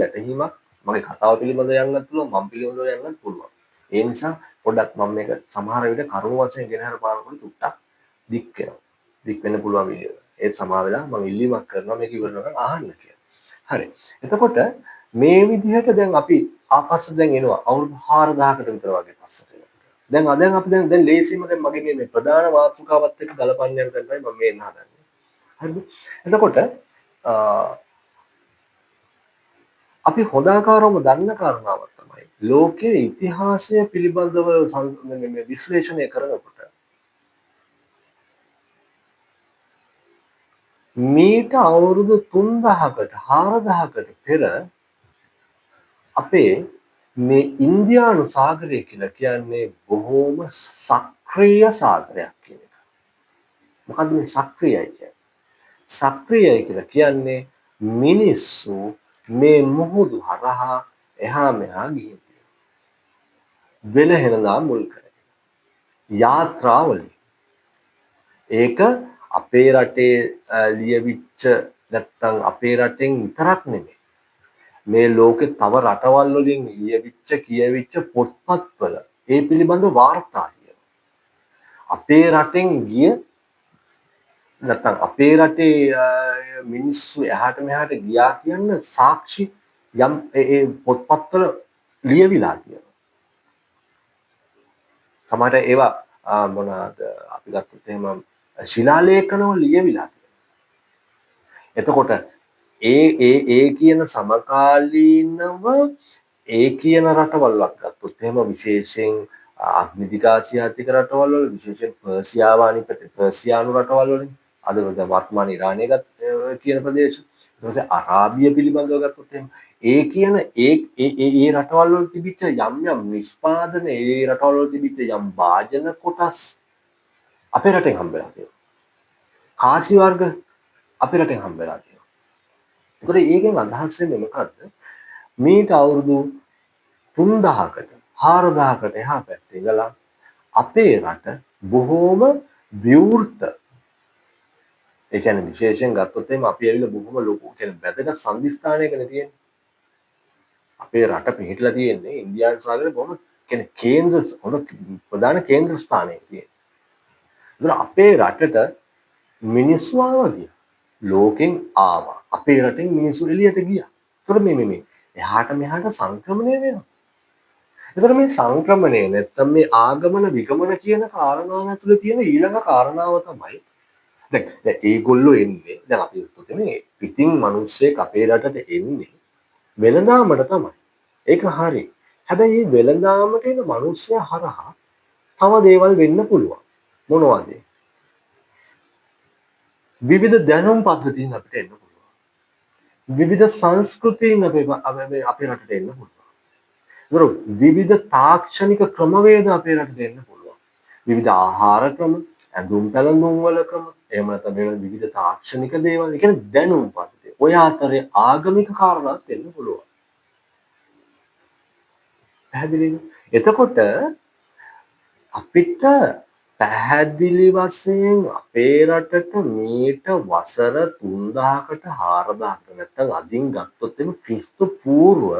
වැටහීමක් මගේ කතාව පිළිබඳව යන්නත් පුළුවන් මම පිළිබඳව යන්නත් පුළුවන් ඒ නිසා පොඩ්ඩක් මම මේක සමහර විට කරුණු වශයෙන් ගෙනහැර පානකොට තුට්ටක් දික් වෙනවා දික් වෙන්න පුළුවන් වීඩියෝ ඒ සමා වෙලා මම ඉල්ලීමක් කරනවා මේක ඉවරනකම් අහන්න කියලා හරි එතකොට මේ විදිහට දැන් අපි ආපස්සට දැන් එනවා අවුරුදු 4000කට විතර වගේ පස්සට එනවා. දැන් අපි දැන් ලේසියෙම දැන් මගේ මේ ප්‍රධාන මාතෘකාවත් එක්ක ගලපන්න යන තැනයි මම මේ එන්න හදන්නේ. හරිද? එතකොට අපි හොදාකාරවම දන්න කාරණාවක් තමයි ලෝකයේ ඉතිහාසය පිළිබඳව මේ විශ්ලේෂණය කරනකොට මීට අවුරුදු 3000කට 4000කට පෙර අපේ මේ ඉන්දියානු සාගරය කියලා කියන්නේ බොහෝම සක්‍රීය සාගරයක් කියන එක. මොකද්ද මේ සක්‍රීයයි කියන්නේ? සක්‍රීයයි කියලා කියන්නේ මිනිස්සු මේ මුහුදු හරහා එහා මෙහා ගිහින් වෙන හෙළදා මුල් කරගෙන යාත්‍රාවලින් ඒක අපේ රටේ ලියවිච්ච නැත්තම් අපේ රටෙන් විතරක් නෙමෙයි මේ ලෝකේ තව රටවල් වලින් ලියවිච්ච කියවිච්ච පොත්පත්වල ඒ පිළිබඳ වාර්තා කියනවා. අපේ රටෙන් ගිය නැත්තම් අපේ රටේ මිනිස්සු එහාට මෙහාට ගියා කියන සාක්ෂි යම් ඒ පොත්පත්වල ලියවිලා තියෙනවා. සමහර ඒවා මොනවාද අපි ගත්තොත් එහෙම ශිලාලේඛනවල ලියවිලා තියෙනවා. එතකොට ඒ කියන සමකාලීනව ඒ කියන රටවල්වක් ගත්තොත් එහෙම විශේෂයෙන් අග්නිදිගාසියාතික රටවල් වල විශේෂයෙන් පර්සියාව අනිත් පැත්තේ පර්සියානු රටවල් වලින් අද වර්තමාන ඉරානය කියන ප්‍රදේශ ඊට පස්සේ අරාබිය පිළිබඳව ගත්තොත් එහෙම ඒ කියන ඒ රටවල් වල තිබිච්ච යම් නිෂ්පාදන ඒ රටවල් වල තිබිච්ච යම් වාජන කොටස් අපේ රටෙන් හම්බෙලා තියෙනවා. කාසි වර්ග අපේ රටෙන් හම්බෙලා තියෙනවා. ඒතර ඒකෙන් අදහස් වෙන්නේ මොකද්ද? මීට අවුරුදු 3000කට 4000කට එහා පැත්තේ ඉඳලා අපේ රට බොහෝම විවෘත ඒ කියන්නේ විශේෂයෙන් ගත්තොත් එහෙම අපි ඇවිල්ලා බොහොම ලොකු කියන්නේ වැදගත් සංදිස්ථානයකනේ තියෙන්නේ. අපේ රට පිහිටලා තියෙන්නේ ඉන්දියානු සාගරේ බොහොම කියන්නේ කේන්ද්‍ර හොඳ ප්‍රධාන කේන්ද්‍ර ස්ථානයක තියෙන්නේ. ඒතර අපේ රටට මිනිස්සු ආවා ගියා. ලෝකෙන් ආවා. අපේ රටෙන් මිනිස්සු එළියට ගියා. ඒතර මේ එහාට මෙහාට සංක්‍රමණය වෙනවා. ඒතර මේ සංක්‍රමණය නැත්තම් මේ ආගමන විගමන කියන කාරණාව ඇතුලේ තියෙන ඊළඟ කාරණාව තමයි දැන් ඒගොල්ලෝ එන්නේ දැන් අපි හිතුවේ මේ පිටින් මිනිස්සෙක් අපේ රටට එන්නේ වෙළඳාමට තමයි. ඒක හරි. හැබැයි මේ වෙළඳාමට එන මිනිස්සයා හරහා තව දේවල් වෙන්න පුළුවන්. මොනවද? විවිධ දැනුම් පද්ධතීන් අපිට එන්න පුළුවන්. විවිධ සංස්කෘතීන් අපේ රටට එන්න පුළුවන්. ඒතර විවිධ තාක්ෂණික ක්‍රමවේද අපේ රටට එන්න පුළුවන්. විවිධ ආහාර ක්‍රම, ඇඳුම් පැළඳුම් වල ක්‍රම, එහෙම නැත්නම් විවිධ තාක්ෂණික දේවල්, ඒ කියන්නේ දැනුම් පද්ධති. ඔය අතරේ ආගමික කාරණාත් එන්න පුළුවන්. පැහැදිලිද? එතකොට අපිට පැහැදිලි වශයෙන් අපේ රටට මීට වසර 3000කට 4000කට නැත්නම් අදින් ගත්තොත් එimhe ක්‍රිස්තු පූර්ව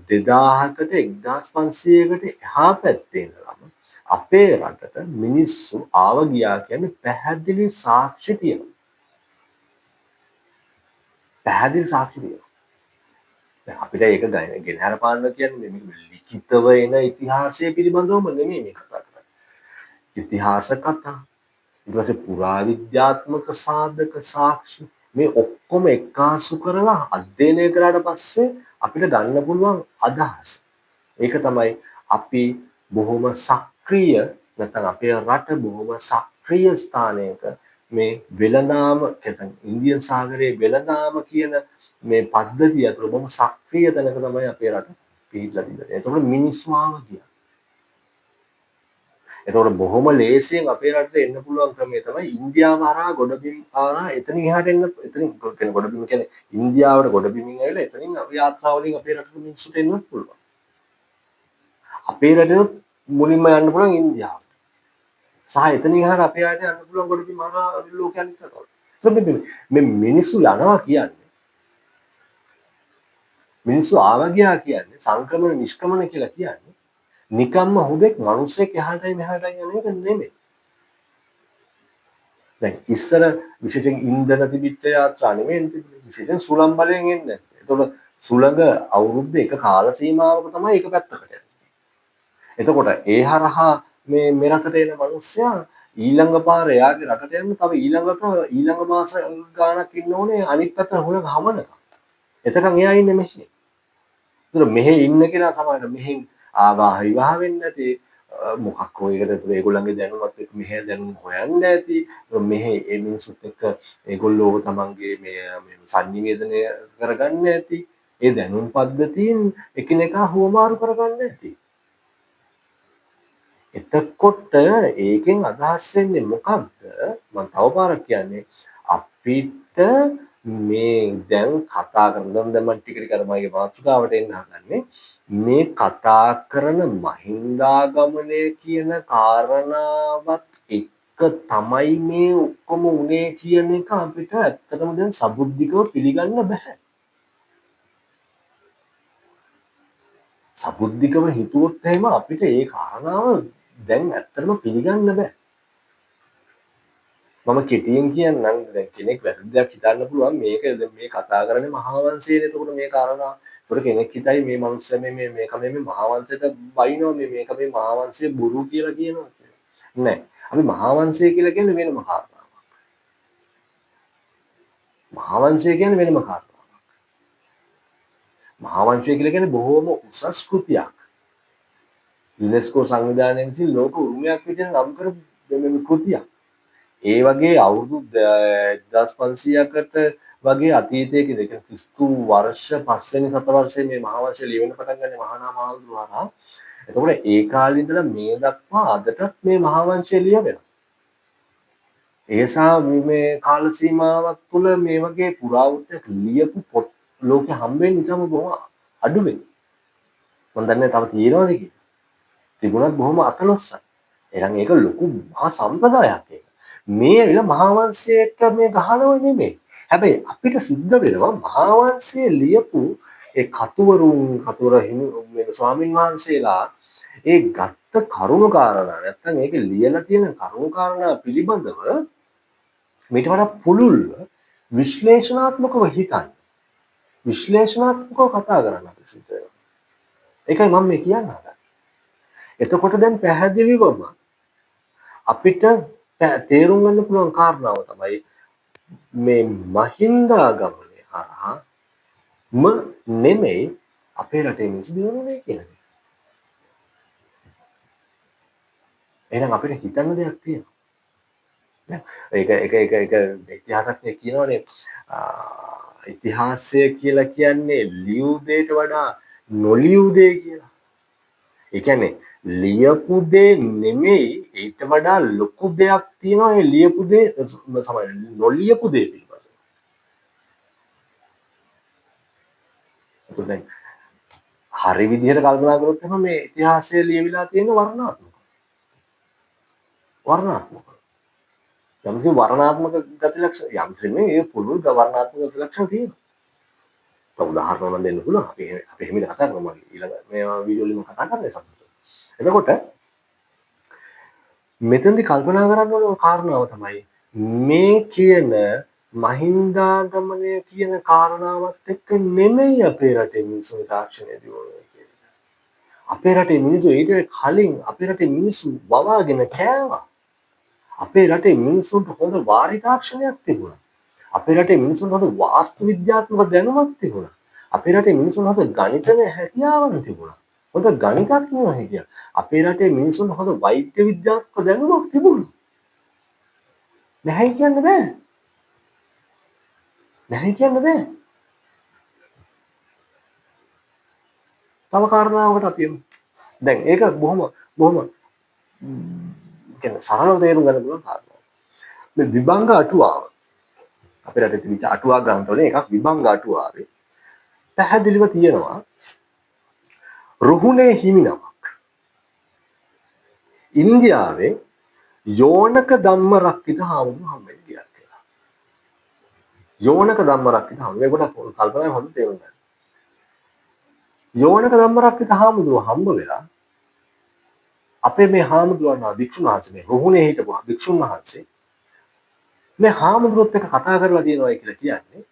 2000කට 1500කට එහා පැත්තේ ඉඳලම අපේ රටට මිනිස්සු ආව ගියා කියන්නේ පැහැදිලි සාක්ෂි තියෙනවා. පැහැදිලි සාක්ෂි තියෙනවා. දැන් අපිට ඒක ගෙනහැර පාන්න කියන්නේ මේ ලිඛිතව එන ඉතිහාසය පිළිබඳවම නෙමෙයි මේ කතා කරන්නේ. ඉතිහාස කතා, ඊට පස්සේ පුරාවිද්‍යාත්මක සාධක සාක්ෂි මේ ඔක්කොම එක්කාසු කරලා අධ්‍යයනය කරාට පස්සේ අපිට ගන්න පුළුවන් අදහස. ඒක තමයි අපි බොහොම සක්‍රීය නැත්නම් අපේ රට බොහොම සක්‍රීය ස්ථානයක මේ වෙළඳාම නැත්නම් ඉන්දියන් සාගරයේ වෙළඳාම කියන මේ පද්ධතිය අතර බොහොම සක්‍රීය තැනක තමයි අපේ රට පිහිටලා තියෙන්නේ. ඒතකොට මිනිස්සු ආවා කියන්නේ. ඒතකොට බොහොම ලේසියෙන් අපේ රටට එන්න පුළුවන් ක්‍රමය තමයි ඉන්දියාව හරහා ගොඩබිම් හරහා එතනින් එහාට එන්න එතනින් කියන්නේ ගොඩබිම කියන්නේ ඉන්දියාවට ගොඩබිමින් ඇවිල්ලා එතනින් යාත්‍රාවලින් අපේ රටට මිනිස්සුන්ට එන්නත් පුළුවන්. අපේ රටේත් මුලින්ම යන්න පුළුවන් ඉන්දියාවට. සහ එතනින් එහාට අපේ රටට යන්න පුළුවන් ගොඩබිම් හරහා ලෝකෙ අනිත් රටවල. මේ මිනිස්සු යනවා කියන්නේ මිනිස්සු ආවා ගියා කියන්නේ සංක්‍රමණ නිෂ්ක්‍රමණ කියලා කියන්නේ නිකම්ම හුදෙක් මිනිස්සෙක් එහාටයි මෙහාටයි යන එක නෙමෙයි. දැන් ඉස්සර විශේෂයෙන් ඉන්ධන තිබිච්ච යාත්‍රා නෙමෙයි තිබුණේ. විශේෂයෙන් සුළං බලයෙන් එන්නේ. එතකොට සුළඟ අවුරුද්ද එක කාල සීමාවක තමයි එක පැත්තකට යන්නේ. එතකොට ඒ හරහා මේ මෙරටට එන මිනිස්සයා ඊළඟ පාර එයාගේ රටට යන්න තව ඊළඟ මාස ගාණක් ඉන්න ඕනේ අනිත් පැත්තට හුළඟ හමනකම්. එතකන් එයා ඉන්නේ මෙහි. ඒතර මෙහෙ ඉන්න කෙනා සමහරවිට මෙහෙන් ආවාහ විවාහ වෙන්න ඇති මොකක් හෝ ඒකට ඒගොල්ලන්ගේ දැනුමත් එක්ක මෙහෙ දැනුම් හොයන්න ඇති මෙහෙ ඒ මිනිස්සුත් එක්ක ඒගොල්ලෝ තමන්ගේ මේ සංනිවේදනය කරගන්න ඇති ඒ දැනුම් පද්ධතියෙන් එකිනෙකා හුවමාරු කරගන්න ඇති. එතකොට ඒකෙන් අදහස් වෙන්නේ මොකක්ද? මම තව පාරක් කියන්නේ අපිට මේ දැන් කතා කරන දැන් මම ටික ටික අර මගේ මාතෘකාවට එන්න හදන්නේ මේ කතා කරන මහින්දාගමනය කියන කාරණාවත් එක්ක තමයි මේ ඔක්කොම උනේ කියන එක අපිට ඇත්තටම දැන් සබුද්ධිකව පිළිගන්න බෑ. සබුද්ධිකව හිතුවොත් එහෙම අපිට ඒ කාරණාව දැන් ඇත්තටම පිළිගන්න බෑ. මම කෙටියෙන් කියන්නම් දැන් කෙනෙක් වැරදි දෙයක් හිතන්න පුළුවන් මේක මේ කතා කරන්නේ මහා වංශයේනේ එතකොට මේ කාරණා. ඒතකොට කෙනෙක් හිතයි මේ මනුස්සයා මේක මේ මහා වංශයට බයිනවා මේක මේ මහා වංශයේ බොරු කියලා කියනවා කියලා. නෑ. අපි මහා වංශය කියලා කියන්නේ වෙනම කාරණාවක්. මහා වංශය කියන්නේ වෙනම කාරණාවක්. මහා වංශය කියලා කියන්නේ බොහෝම උසස් කෘතියක්. යුනෙස්කෝ සංවිධානයෙන් විසින් ලෝක උරුමයක් විදිහට නම් කරපු මේ කෘතියක්. ඒ වගේ අවුරුදු 1500කට වගේ අතීතයේදී ඒ කියන්නේ ක්‍රිස්තු වර්ෂ 5 වෙනි සතවර්ෂයේ මේ මහා වංශය ලියවෙන්න පටන් ගන්නේ මහානාම හාමුදුරුවෝ. එතකොට ඒ කාලේ ඉඳලා මේ දක්වා අදටත් මේ මහා වංශය ලියවෙනවා. ඒසා මේ කාල සීමාවක් තුළ මේ වගේ පුරාවෘත්තයක් ලියපු පොත් ලෝකෙ හම්බෙන්නේ ඉතම බොහොම අඩුවෙන්. මම දන්නේ තව තියෙනවද කියලා. තිබුණත් බොහොම අතලොස්සයි. එහෙනම් ඒක ලොකු මහා සම්ප්‍රදායක් ඒක. මේ ඇවිල්ලා මහා වංශයට මේ ගහනව නෙමෙයි. හැබැයි අපිට සිද්ධ වෙනවා මහා වංශයේ ලියපු ඒ කතුවර හිමි ස්වාමින් වහන්සේලා ඒ ගත්ත කරුණු කාරණා නැත්තම් ඒකේ ලියලා තියෙන කරුණු කාරණා පිළිබඳව මේට වඩා පුළුල්ව විශ්ලේෂණාත්මකව හිතන්න. විශ්ලේෂණාත්මකව කතා කරන්න අපි සිද්ධ වෙනවා. ඒකයි මම මේ කියන්න හදන්නේ. එතකොට දැන් පැහැදිලිවම අපිට තේරුම් ගන්න පුළුවන් කාරණාව තමයි මේ මහින්දාගමනය හරහා නෙමෙයි අපේ රටේ මිනිස්සු දිනුනේ කියන එක. එහෙනම් අපිට හිතන්න දෙයක් තියෙනවා. දැන් ඒක ඉතිහාසඥයෙක් කියනවනේ ඉතිහාසය කියලා කියන්නේ ලියු දෙයට වඩා නොලියු දේ කියලා. ඒ කියන්නේ ලියපු දේ නෙමෙයි ඊට වඩා ලොකු දෙයක් තියෙනවා ඒ ලියපු දේ සමහර නොලියපු දේ පිළිබඳව. ඒක දැන් හරි විදිහට කල්පනා කරොත් තමයි මේ ඉතිහාසය ලියවිලා තියෙන වර්ණාත්මක. වර්ණාත්මක. යම්කිසි වර්ණාත්මක ගති ලක්ෂණ යම්කිසි මේ පුළුල් වර්ණාත්මක ගති ලක්ෂණ තියෙනවා. තව උදාහරණ නම් දෙන්න පුළුවන්. අපි එහෙම කතා කරමු. ඊළඟ මේ වීඩියෝ වලින් කතා කරන්නේ සම්පූර්ණ. එතකොට මෙතෙන්දි කල්පනා කරන්න ඕන කාරණාව තමයි මේ කියන මහින්දාගමනය කියන කාරණාවත් එක්ක නෙමෙයි අපේ රටේ මිනිස්සු තාක්ෂණය දියුණුවේ කියන්නේ. අපේ රටේ මිනිස්සු ඊට කලින් අපේ රටේ මිනිස්සු වවාගෙන කෑවා. අපේ රටේ මිනිස්සුන්ට හොඳ වාරි තාක්ෂණයක් තිබුණා. අපේ රටේ මිනිස්සුන්ට හොඳ වාස්තු විද්‍යාත්මක දැනුමක් තිබුණා. අපේ රටේ මිනිස්සුන්ට හොඳ ගණිතමය හැකියාවක් තිබුණා. හොඳ ගණිතඥයෝ හිටියා. අපේ රටේ මිනිස්සුන්ට හොඳ වෛද්‍ය විද්‍යාත්මක දැනුමක් තිබුණා. නැහැ කියන්න බෑ. නැහැ කියන්න බෑ. තව කාරණාවකට අපි යමු. දැන් ඒක බොහොම කියන්නේ සරලව තේරුම් ගන්න පුළුවන් කාරණාවක්. මේ විභංග අටුවාව අපේ රටේ තිබිච්ච අටුවා ග්‍රන්ථවල එකක් විභංග අටුවාවේ පැහැදිලිව තියෙනවා රුහුණේ හිමිනමක් ඉන්දියාවේ යෝනක ධම්මරක්කිත හාමුදුරුවෝ හම්බෙන්න ගියා කියලා. යෝනක ධම්මරක්කිත හාමුදුරුවෝ මේකට කල්පනා හොඳ තේරුම් ගන්න. යෝනක ධම්මරක්කිත හාමුදුරුවෝ හම්බ වෙලා අපේ මේ හාමුදුරුවෝ භික්ෂුන් වහන්සේ මේ රුහුණේ හිටපු භික්ෂුන් වහන්සේ මේ හාමුදුරුවොත් එක්ක කතා කරලා තියෙනවා කියලා කියන්නේ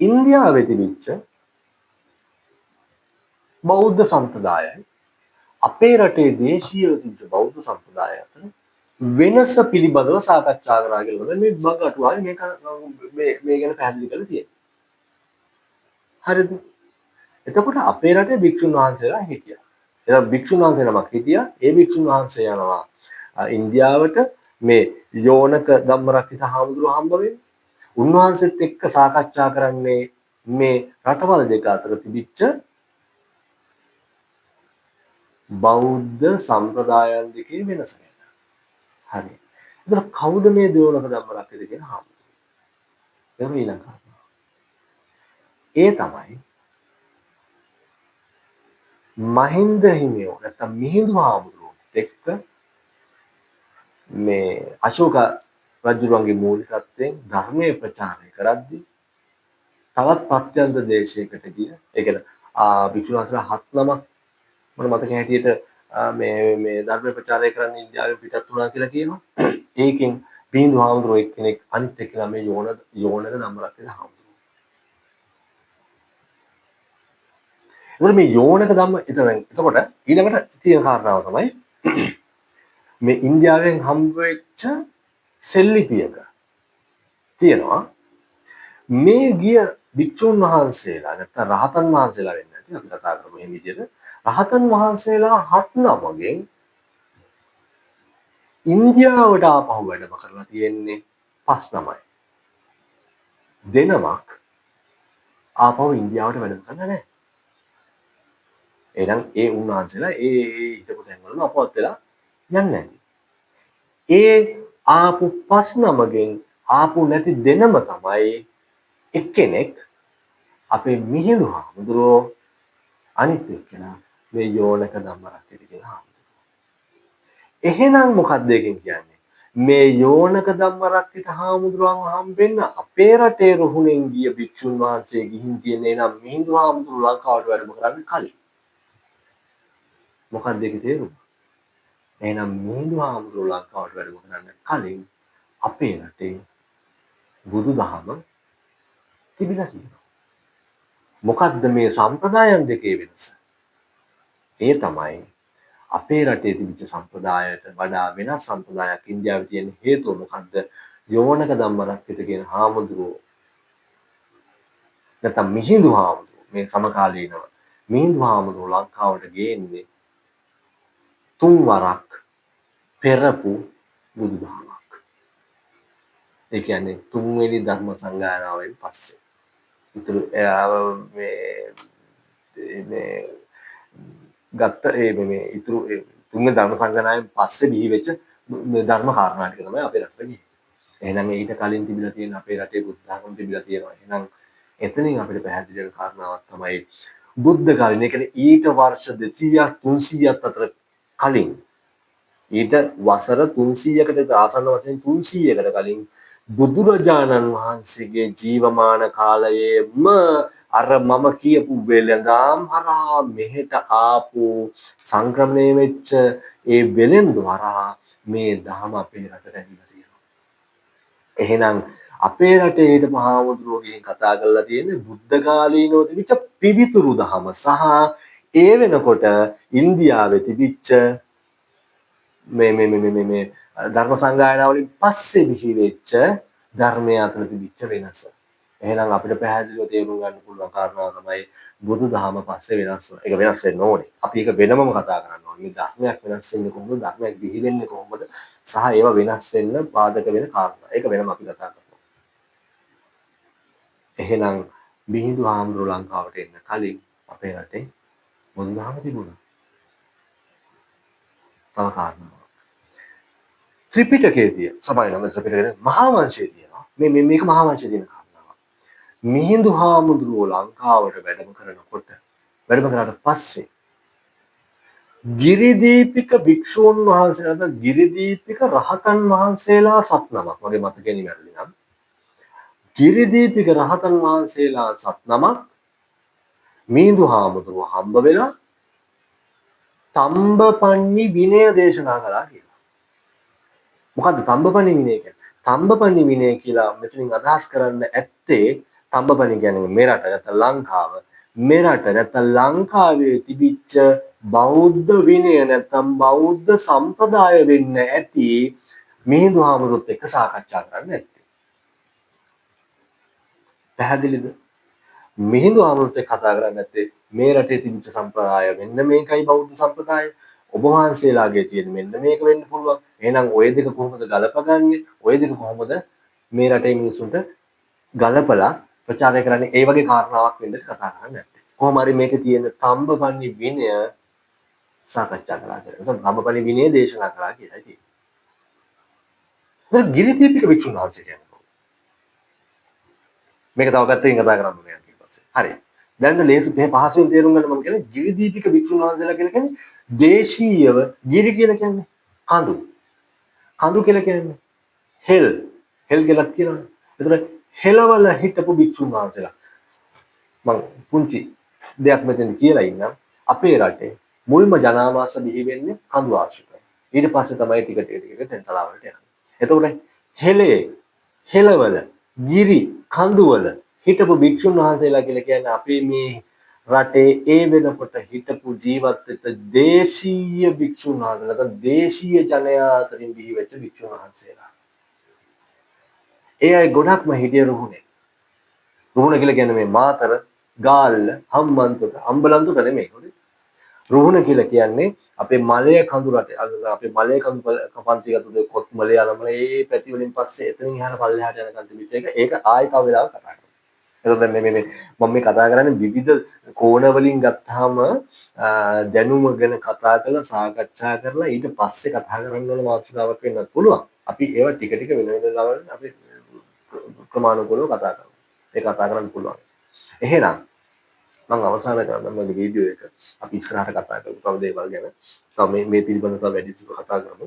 ඉන්දියාවේ තිබිච්ච බෞද්ධ සම්ප්‍රදායයි අපේ රටේ දේශීය තිබිච්ච බෞද්ධ සම්ප්‍රදාය අතර වෙනස පිළිබඳව සාකච්ඡා කරා කියලා තමයි මේ විභංග අටුවාවේ මේ ගැන පැහැදිලි කරලා තියෙන්නේ. හරිද? එතකොට අපේ රටේ භික්ෂුන් වහන්සේලා හිටියා. එතකොට භික්ෂුන් වහන්සේ නමක් හිටියා. ඒ භික්ෂුන් වහන්සේ යනවා ඉන්දියාවට මේ යෝනක ධම්මරක්කිත හාමුදුරුවෝ හම්බ වෙන්නේ. උන්වහන්සේත් එක්ක සාකච්ඡා කරන්නේ මේ රටවල් දෙක අතර තිබිච්ච බෞද්ධ සම්ප්‍රදායන් දෙකේ වෙනස ගැන. හරි. එතකොට කවුද මේ යෝනක ධම්මරක්කිත කියන හාමුදුරුවෝ? ඊළඟ කාරණා. ඒ තමයි මහින්ද හිමියෝ නැත්නම් මිහිඳු හාමුදුරුවෝත් එක්ක මේ අශෝක රජුගේ මූලිකත්වයෙන් ධර්මයේ ප්‍රචාරය කරද්දී තවත් ප්‍රත්‍යන්ත දේශයකට ගිය ඒ කියන්නේ භික්ෂුන් වහන්සේලා 7 නමක් මම මතක හැටියට මේ ධර්ම ප්‍රචාරය කරන්න ඉන්දියාවෙන් පිටත් වුණා කියලා කියනවා. ඒකෙන් මිහිඳු හාමුදුරුවෝ එක්කෙනෙක් අනිත් එක්කෙනා මේ යෝනක ධම්මරක්කිත හාමුදුරුවෝ. එතකොට මේ යෝනක ධම්ම එතකොට ඊළඟට තියෙන කාරණාව තමයි මේ ඉන්දියාවෙන් හම්බ වෙච්ච සෙල්ලිපියක තියෙනවා මේ ගිය භික්ෂුන් වහන්සේලා නැත්නම් රහතන් වහන්සේලා වෙන්නේ නැති අපි කතා කරමු මේ විදිහට රහතන් වහන්සේලා 7 නමගෙන් ඉන්දියාවට ආපහු වැඩම කරලා තියෙන්නේ 5 නමයි. දෙනමක් ආපහු ඉන්දියාවට වැඩම කරලා නැහැ. එහෙනම් ඒ උන්වහන්සේලා ඒ හිටපු තැන්වලම අපවත් වෙලා යන්නේ නැති. ඒ ආපු 5 නමගෙන් ආපු නැති දෙනම තමයි එක්කෙනෙක් අපේ මිහිඳු හාමුදුරුවෝ අනිත් එක්කෙනා මේ යෝනක ධම්මරක්කිත කියන හාමුදුරුවෝ. එහෙනම් මොකක්ද ඒකෙන් කියන්නේ? මේ යෝනක ධම්මරක්කිත හාමුදුරුවන් හම්බෙන්න අපේ රටේ රුහුණෙන් ගිය භික්ෂුන් වහන්සේ ගිහින් තියෙන්නේ නම් මිහිඳු හාමුදුරුවෝ ලංකාවට වැඩම කරන්න කලින්. මොකක්ද ඒකේ තේරුම? එහෙනම් මිහිඳු හාමුදුරුවෝ ලංකාවට වැඩම කරන්න කලින් අපේ රටේ බුදුදහම තිබිලා තියෙනවා. මොකද්ද මේ සම්ප්‍රදායන් දෙකේ වෙනස? ඒ තමයි අපේ රටේ තිබිච්ච සම්ප්‍රදායට වඩා වෙනස් සම්ප්‍රදායක් ඉන්දියාවේ තියෙන හේතුව මොකද්ද? යෝනක ධම්මරක්කිත කියන හාමුදුරුවෝ නැත්නම් මිහිඳු හාමුදුරුවෝ මේ සමකාලීනව මිහිඳු හාමුදුරුවෝ ලංකාවට ගේන්නේ 3 වරක් පෙරපු බුදුදහමක්. ඒ කියන්නේ 3 වෙනි ධර්ම සංගායනාවෙන් පස්සේ. ඉතුරු මේ ගත්ත මේ ඉතුරු 3 වෙනි ධර්ම සංගායනාවෙන් පස්සේ බිහි වෙච්ච ධර්ම කාරණා ටික තමයි අපේ රටේ ගියේ. එහෙනම් ඊට කලින් තිබිලා තියෙන අපේ රටේ බුද්ධ ධර්ම තිබිලා තියෙනවා. එහෙනම් එතනින් අපිට පැහැදිලි වෙන කාරණාවක් තමයි බුද්ධ කාලේ. ඒ කියන්නේ ඊට වර්ෂ 200ක් 300ක් අතර කලින් ඊට වසර 300කට ආසන්න වශයෙන් 300කට කලින් බුදුරජාණන් වහන්සේගේ ජීවමාන කාලයේම අර මම කියපු වෙළඳාම් හරහා මෙහෙට ආපු සංක්‍රමණය වෙච්ච ඒ වෙළෙන්දු හරහා මේ ධහම අපේ රටට ඇවිල්ලා තියෙනවා. එහෙනම් අපේ රටේ හිටපු මහාමුදුරුවෝ ගිහින් කතා කරලා තියෙන්නේ බුද්ධ කාලීනව තිබිච්ච පිවිතුරු දහම සහ ඒ වෙනකොට ඉන්දියාවේ තිබිච්ච මේ ධර්ම සංගායනා වලින් පස්සේ බිහි වෙච්ච ධර්මය අතර තිබිච්ච වෙනස. එහෙනම් අපිට පැහැදිලිව තේරුම් ගන්න පුළුවන් කාරණාව තමයි බුදුදහම පස්සේ වෙනස් වෙනවා. ඒක වෙනස් වෙන්න ඕනේ. අපි ඒක වෙනමම කතා කරන්න ඕනේ. මේ ධර්මයක් වෙනස් වෙන්නේ කොහොමද? ධර්මයක් බිහි වෙන්නේ කොහොමද? සහ ඒවා වෙනස් වෙන්න පාදක වෙන කාරණා. ඒක වෙනම අපි කතා කරනවා. එහෙනම් මිහිඳු හාමුදුරුවෝ ලංකාවට එන්න කලින් අපේ රටේ බුදුදහම තිබුණා. තව කාරණාවක්. ත්‍රිපිටකයේ තියෙන සමානම ත්‍රිපිටකයේ මහා වංශයේ තියෙනවා. මේක මහා වංශයේ තියෙන කාරණාවක්. මිහිඳු හාමුදුරුවෝ ලංකාවට වැඩම කරාට පස්සේ ගිරිදීපික භික්ෂූන් වහන්සේලා නැත්නම් ගිරිදීපික රහතන් වහන්සේලා 7 නමක් මගේ මතකයෙන් වැරදි නම් ගිරිදීපික රහතන් වහන්සේලා 7 නමක් මිහිඳු හාමුදුරුවෝ හම්බ වෙලා තම්බපන්නි විනය දේශනා කළා කියලා. මොකද්ද තම්බපන්නි විනය කියන්නේ? තම්බපන්නි විනය කියලා මෙතනින් අදහස් කරන්න ඇත්තේ තම්බපන්නි කියන්නේ මෙරට නැත්නම් ලංකාව. මෙරට නැත්නම් ලංකාවේ තිබිච්ච බෞද්ධ විනය නැත්නම් බෞද්ධ සම්ප්‍රදාය වෙන්න ඇති මිහිඳු හාමුදුරුවොත් එක්ක සාකච්ඡා කරන්න ඇත්තේ. පැහැදිලිද? මිහිඳු හාමුදුරුවොත් එක්ක කතා කරන්න ඇත්තේ මේ රටේ තිබිච්ච සම්ප්‍රදාය මෙන්න මේකයි බෞද්ධ සම්ප්‍රදාය. ඔබ වහන්සේලාගේ තියෙන මෙන්න මේක වෙන්න පුළුවන්. එහෙනම් ওই දෙක කොහොමද ගලපගන්නේ? ওই දෙක කොහොමද මේ රටේ මිනිස්සුන්ට ගලපලා ප්‍රචාරය කරන්නේ? ඒ වගේ කාරණාවක් වෙන්න කතා කරන්න නැත්තේ. කොහොම හරි මේකේ තියෙන තම්බපන්නි විනය සාකච්ඡා කළා කියලා. ඒක තම්බපන්නි විනය දේශනා කළා කියලා තියෙනවා. ඒක ගිරිදීපික භික්ෂුන් වහන්සේ කියන්නේ. මේක තව පැත්තකින් කතා කරන්න ඕනේ ඊට පස්සේ. හරි. දැන් ලේසි පහසුවෙන් තේරුම් ගන්න මම කියන්නේ ගිරිදීපික භික්ෂුන් වහන්සේලා කියලා කියන්නේ දේශීයව ගිරි කියලා කියන්නේ කඳු. කඳු කියලා කියන්නේ හෙල්. හෙල් කියලා කියනවනේ. ඒතර හෙලවල හිටපු භික්ෂුන් වහන්සේලා. මම පුංචි දෙයක් මෙතන කියලා ඉන්නම්. අපේ රටේ මුල්ම ජනාවාස බිහි වෙන්නේ කඳු ආශ්‍රිතව. ඊට පස්සේ තමයි ටික ටික තෙන්තලා වලට යන්නේ. එතකොට හෙලේ හෙලවල ගිරි කඳුවල හිටපු භික්ෂුන් වහන්සේලා කියලා කියන්නේ අපේ මේ රටේ ඒ වෙනකොට හිටපු ජීවත් වෙච්ච දේශීය භික්ෂුන් වහන්සේලා නැත්නම් දේශීය ජනයා අතරින් බිහි වෙච්ච භික්ෂුන් වහන්සේලා. ඒ අය ගොඩක්ම හිටිය රුහුණේ. රුහුණ කියලා කියන්නේ මේ මාතර, ගාල්ල, හම්බන්තොට, අම්බලන්තොට නෙමෙයි. රුහුණ කියලා කියන්නේ අපේ මලය කඳු රටේ අපේ මලය කඳු පන්ති ගත්තොත් කොත්මලේ අරමල ඒ පැති වලින් පස්සේ එතනින් එහාට පල්ලෙහාට යනකන් තිබිච්ච එක ඒක ආයෙ තව වෙලාවක කතා කරමු. එතකොට දැන් මේ මම මේ කතා කරන්නේ විවිධ කෝණ වලින් ගත්තාම දැනුම ගැන කතා කරලා සාකච්ඡා කරලා ඊට පස්සේ කතා කරන්න ඕන මාතෘකාවක් වෙන්නත් පුළුවන්. අපි ඒවා ටික ටික වෙන වෙන ලාවල් අපි ක්‍රමානුකූලව කතා කරමු. ඒක කතා කරන්න පුළුවන්. එහෙනම් මම අවසාන කරන්න මගේ වීඩියෝ එක අපි ඉස්සරහට කතා කරමු තව දේවල් ගැන. තව මේ පිළිබඳව තව වැඩි දියුණු කතා කරමු.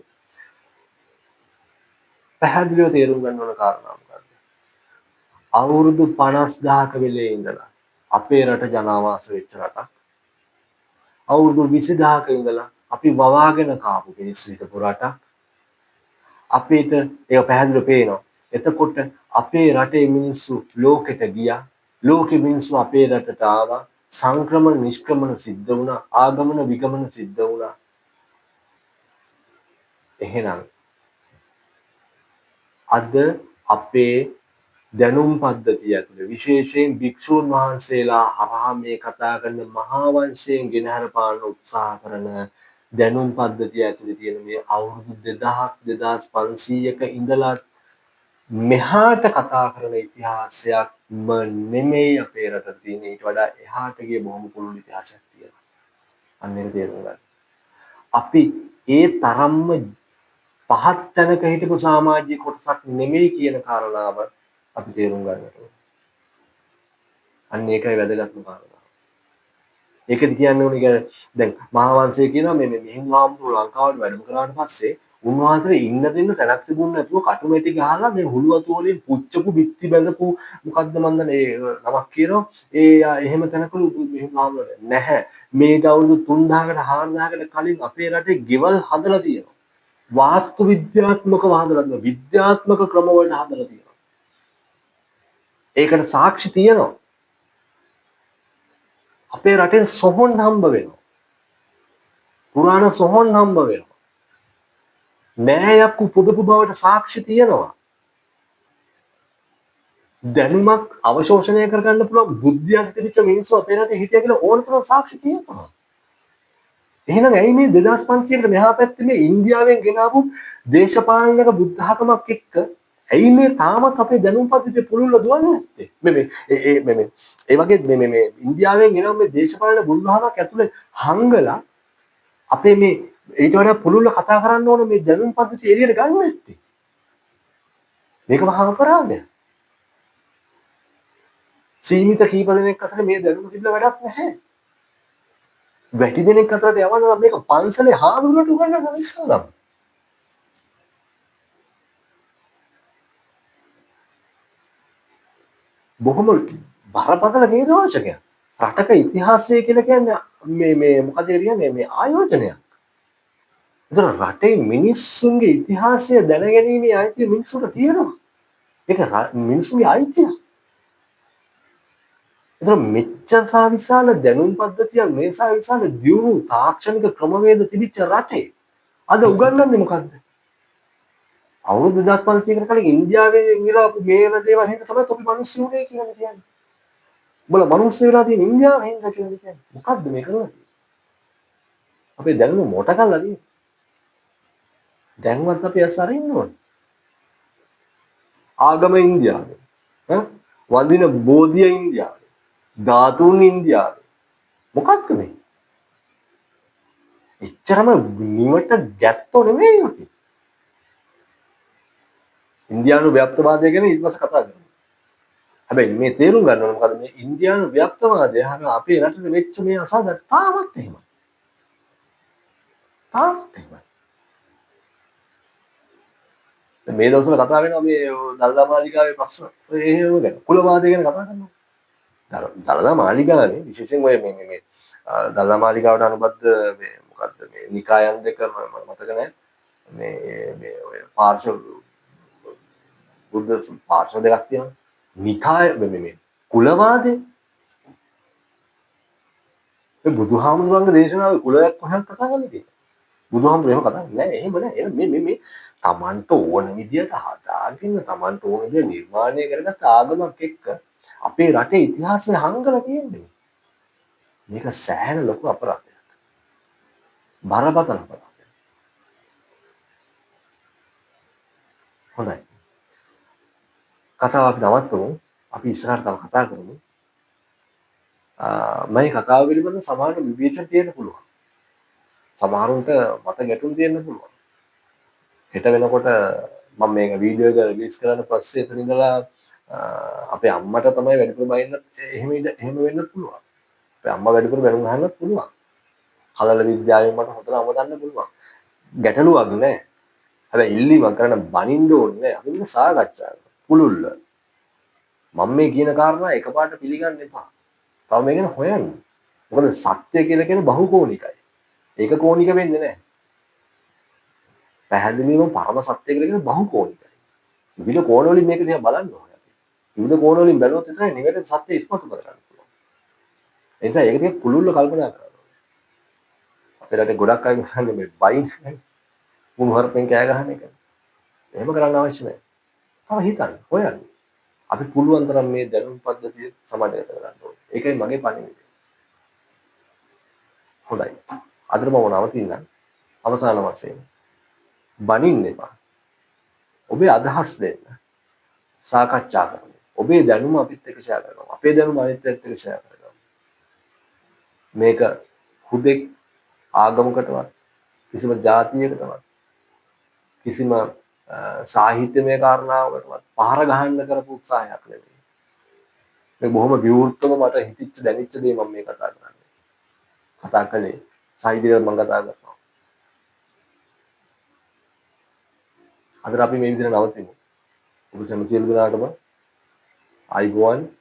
පැහැදිලිව තේරුම් ගන්න ඕන කාරණා මොකක්ද? අවුරුදු 50000ක වෙලේ ඉඳලා අපේ රට ජනාවාස වෙච්ච රටක්. අවුරුදු 20000ක ඉඳලා අපි වවාගෙන කාපු මිනිස්සු හිටපු රටක්. අපිට ඒක පැහැදිලිව පේනවා. එතකොට අපේ රටේ මිනිස්සු ලෝකෙට ගියා. ලෝකෙ මිනිස්සු අපේ රටට ආවා. සංක්‍රමණ නිෂ්ක්‍රමණ සිද්ධ වුණා. ආගමන විගමන සිද්ධ වුණා. එහෙනම් අද අපේ දැනුම් පද්ධතිය ඇතුළේ විශේෂයෙන් භික්ෂූන් වහන්සේලා හරහා මේ කතා කරන මහා වංශයෙන් ගෙනහැර පාන්න උත්සාහ කරන දැනුම් පද්ධතිය ඇතුළේ තියෙන මේ අවුරුදු 2000ක් 2500ක ඉඳලා මෙහාට කතා කරන ඉතිහාසයක්ම නෙමෙයි අපේ රටේ තියෙන ඊට වඩා එහාට ගිය බොහොම පුළුල් ඉතිහාසයක් තියෙනවා. අන්න ඒක තේරුම් ගන්න. අපි ඒ තරම්ම පහත් තැනක හිටපු සමාජීය කොටසක් නෙමෙයි කියන කාරණාව අපි තේරුම් ගන්නට ඕනේ. අන්න ඒකයි වැදගත්ම කාරණාව. ඒකද කියන්න ඕනේ කියන්නේ දැන් මහාවංශය කියනවා මේ මිහිඳු හාමුදුරුවෝ ලංකාවට වැඩම කරාට පස්සේ උන්වහන්සේ ඉන්න දෙන්න තැනක් තිබුණ නැතුව කටුමැටි ගහලා මේ හුළුවතු වලින් පුච්චපු බිත්ති බැඳපු මොකද්ද මන්ද ඒ නමක් කියනවා එහෙම තැනකලු මිහිඳු හාමුදුරුවෝ නැහැ මේට අවුරුදු 3000කට 4000කට කලින් අපේ රටේ ගෙවල් හදලා තියෙනවා වාස්තු විද්‍යාත්මකව හදලා තියෙනවා විද්‍යාත්මක ක්‍රම වලට හදලා තියෙනවා ඒකට සාක්ෂි තියෙනවා අපේ රටෙන් සොහොන් හම්බ වෙනවා පුරාණ සොහොන් හම්බ වෙනවා නෑයක් උපදපු බවට සාක්ෂි තියෙනවා දැනුමක් අවශෝෂණය කරගන්න පුළුවන් බුද්ධියක් තිබිච්ච මිනිස්සු අපේ රටේ හිටියා කියලා ඕන තරම් සාක්ෂි තියෙනවා එහෙනම් ඇයි මේ 2500කට මෙහා පැත්තේ මේ ඉන්දියාවෙන් ගෙනාවු දේශපාලනික බුද්ධ ආගමක් එක්ක ඇයි මේ තාමත් අපේ දැනුම් පද්ධතිය පුළුල්ල දුවන්නේ නැත්තේ මේ ඒ වගේ මේ ඉන්දියාවෙන් ගෙනාවු මේ දේශපාලන බුද්ධ ආගමක් ඇතුලේ හංගලා අපේ මේ ඊට වඩා පුළුල්ල කතා කරන්න ඕන මේ දැනුම් පද්ධතිය එළියට ගන්න නැත්තේ මේක මහා අපරාධයක් සීමිත කීප දෙනෙක් අතර මේ දැනුම තිබිලා වැඩක් නැහැ වැඩි දෙනෙක් අතරට යවනවා මේක පන්සලේ හාමුදුරුවන්ට උගන්වන්න ඉස්සරදම් බොහොම බරපතල ඛේදවාචකයක් රටක ඉතිහාසය කියලා කියන්නේ මේ මොකද කියන්නේ මේ ආයෝජනයක් ඒතර රටේ මිනිස්සුන්ගේ ඉතිහාසය දැනගැනීමේ අයිතිය මිනිස්සුන්ට තියෙනවා ඒක මිනිස්සුන්ගේ අයිතිය ඒතර මෙච්චර විශාල දැනුම් පද්ධතියක් මේ විශාල දියුණු තාක්ෂණික ක්‍රමවේද තිබිච්ච රටේ අද උගන්වන්නේ මොකද්ද අවුරුදු 2500කට කලින් ඉන්දියාවේ ඉඳලා මේ දේවල් හින්දා තමයි අපි මිනිස්සු උනේ කියලා කියන්නේ. උඹලා මිනිස්සු වෙලා තියෙන ඉන්දියාවේ හින්දා කියලා කියන්නේ. මොකද්ද මේ කරන්නේ? අපේ දැනුම මොට කරලා තියෙන්නේ. දැන්වත් අපි ඇස් අරින්න ඕනේ. ආගම ඉන්දියාවේ. වදින බෝධිය ඉන්දියාවේ. ධාතුන් ඉන්දියාවේ. මොකක්ද මේ? එච්චරම නිවට ගැත්තෝ නෙමෙයි අපි. ඉන්දියානු ව්‍යාප්තවාදය ගැන ඊට පස්සේ කතා කරමු. හැබැයි මේ තේරුම් ගන්න ඕනේ මොකද මේ ඉන්දියානු ව්‍යාප්තවාදය හර අපේ රටේ වෙච්ච මේ අසාධාරණ තාමත් එහෙමයි. තාමත් එහෙමයි. මේ දවස්වල කතා වෙනවා මේ දළදා මාලිගාවේ ප්‍රශ්න එහෙම ගැන. කුලවාදය ගැන කතා කරනවා. දළදා මාලිගාවේ විශේෂයෙන් ඔය මේ දළදා මාලිගාවට අනුබද්ධ මේ මොකද්ද මේ නිකායන් දෙක මම මතක නැහැ. මේ ඔය පාර්ශ්ව බුද්ධ පාර්ශ්ව දෙකක් තියෙනවා. නිකාය මේ කුලවාදේ මේ බුදුහාමුදුරන්ගේ දේශනාවේ කුලයක් කොහෙන්ද කතා කරලා තියෙන්නේ? බුදුහාමුදුරේ එහෙම කතා කරන්නේ නැහැ. එහෙම නෑ. මේ තමන්ට ඕන විදියට හදාගෙන තමන්ට ඕන විදියට නිර්මාණය කරගත්ත ආගමක් එක්ක අපේ රටේ ඉතිහාසය හංගලා තියෙන්නේ. මේක සෑහෙන ලොකු අපරාධයක්. බරපතල අපරාධයක්. හොඳයි. කතාව අපි නවත්තමු. අපි ඉස්සරහට තව කතා කරමු. මේ කතාව පිළිබඳව සමහර විවේචන තියෙන්න පුළුවන්. සමහරුන්ට මත ගැටුම් තියෙන්න පුළුවන්. හෙට වෙනකොට මම මේක වීඩියෝ එක රිලීස් කරන්න පස්සේ එතන ඉඳලා අපේ අම්මට තමයි වැඩිපුර බයින්නත් එහෙම වෙන්න පුළුවන්. අපේ අම්මා වැඩිපුර බැනුම් අහන්නත් පුළුවන්. කලල විද්‍යාවෙන් මට හොතට අවදන්න පුළුවන්. ගැටලුවක් නෑ. හැබැයි ඉල්ලීමක් කරන්න බනින්න ඕනේ නෑ. අපි මේක සාකච්ඡා කරමු. පුළුල්ල. මම මේ කියන කාරණා එකපාරට පිළිගන්න එපා. තව මේක ගැන හොයන්න. මොකද සත්‍ය කියලා කියන්නේ බහුකෝණිකයි. ඒක කෝණික වෙන්නේ නැහැ. පැහැදිලිවම පරම සත්‍ය කියලා කියන්නේ බහුකෝණිකයි. විවිධ කෝණ වලින් මේක දිහා බලන්න ඕනේ අපි. විවිධ කෝණ වලින් බැලුවොත් විතරයි නිවැරදි සත්‍ය ඉස්මතු කරගන්න පුළුවන්. ඒ නිසා ඒක ටික පුළුල්ව කල්පනා කරන්න ඕනේ. අපේ රටේ ගොඩක් අය කියන්නේ මේ බයින් මුණු හරපෙන් කෑ ගහන එක. එහෙම කරන්න අවශ්‍ය නැහැ. තව හිතන්න, හොයන්න. අපි පුළුවන් තරම් මේ දැනුම් පද්ධතිය සමාජගත කරගන්න ඕනේ. ඒකයි මගේ පණිවිඩය. හොඳයි. අදට මම නවතින්න. අවසාන වශයෙන් බනින්න එපා. ඔබේ අදහස් දෙන්න. සාකච්ඡා කරමු. ඔබේ දැනුම අපිත් එක්ක ෂෙයා කරගමු. අපේ දැනුම අනිත් එක්ක ෂෙයා කරගමු. මේක හුදෙක් ආගමකටවත් කිසිම ජාතියකටවත් කිසිම සාහිත්‍යමය කාරණාවකටවත් පහර ගහන්න කරපු උත්සාහයක් නෙවෙයි. මේ බොහොම විවෘතව මට හිතිච්ච දැනෙච්ච දේ මම මේ කතා කරන්නේ. කතා කළේ. සාහිත්‍යවත් මම කතා කරනවා. අද අපි මේ විදිහට නවතිමු. ඔබ සැම සියලු දෙනාටම ආයුබෝවන්.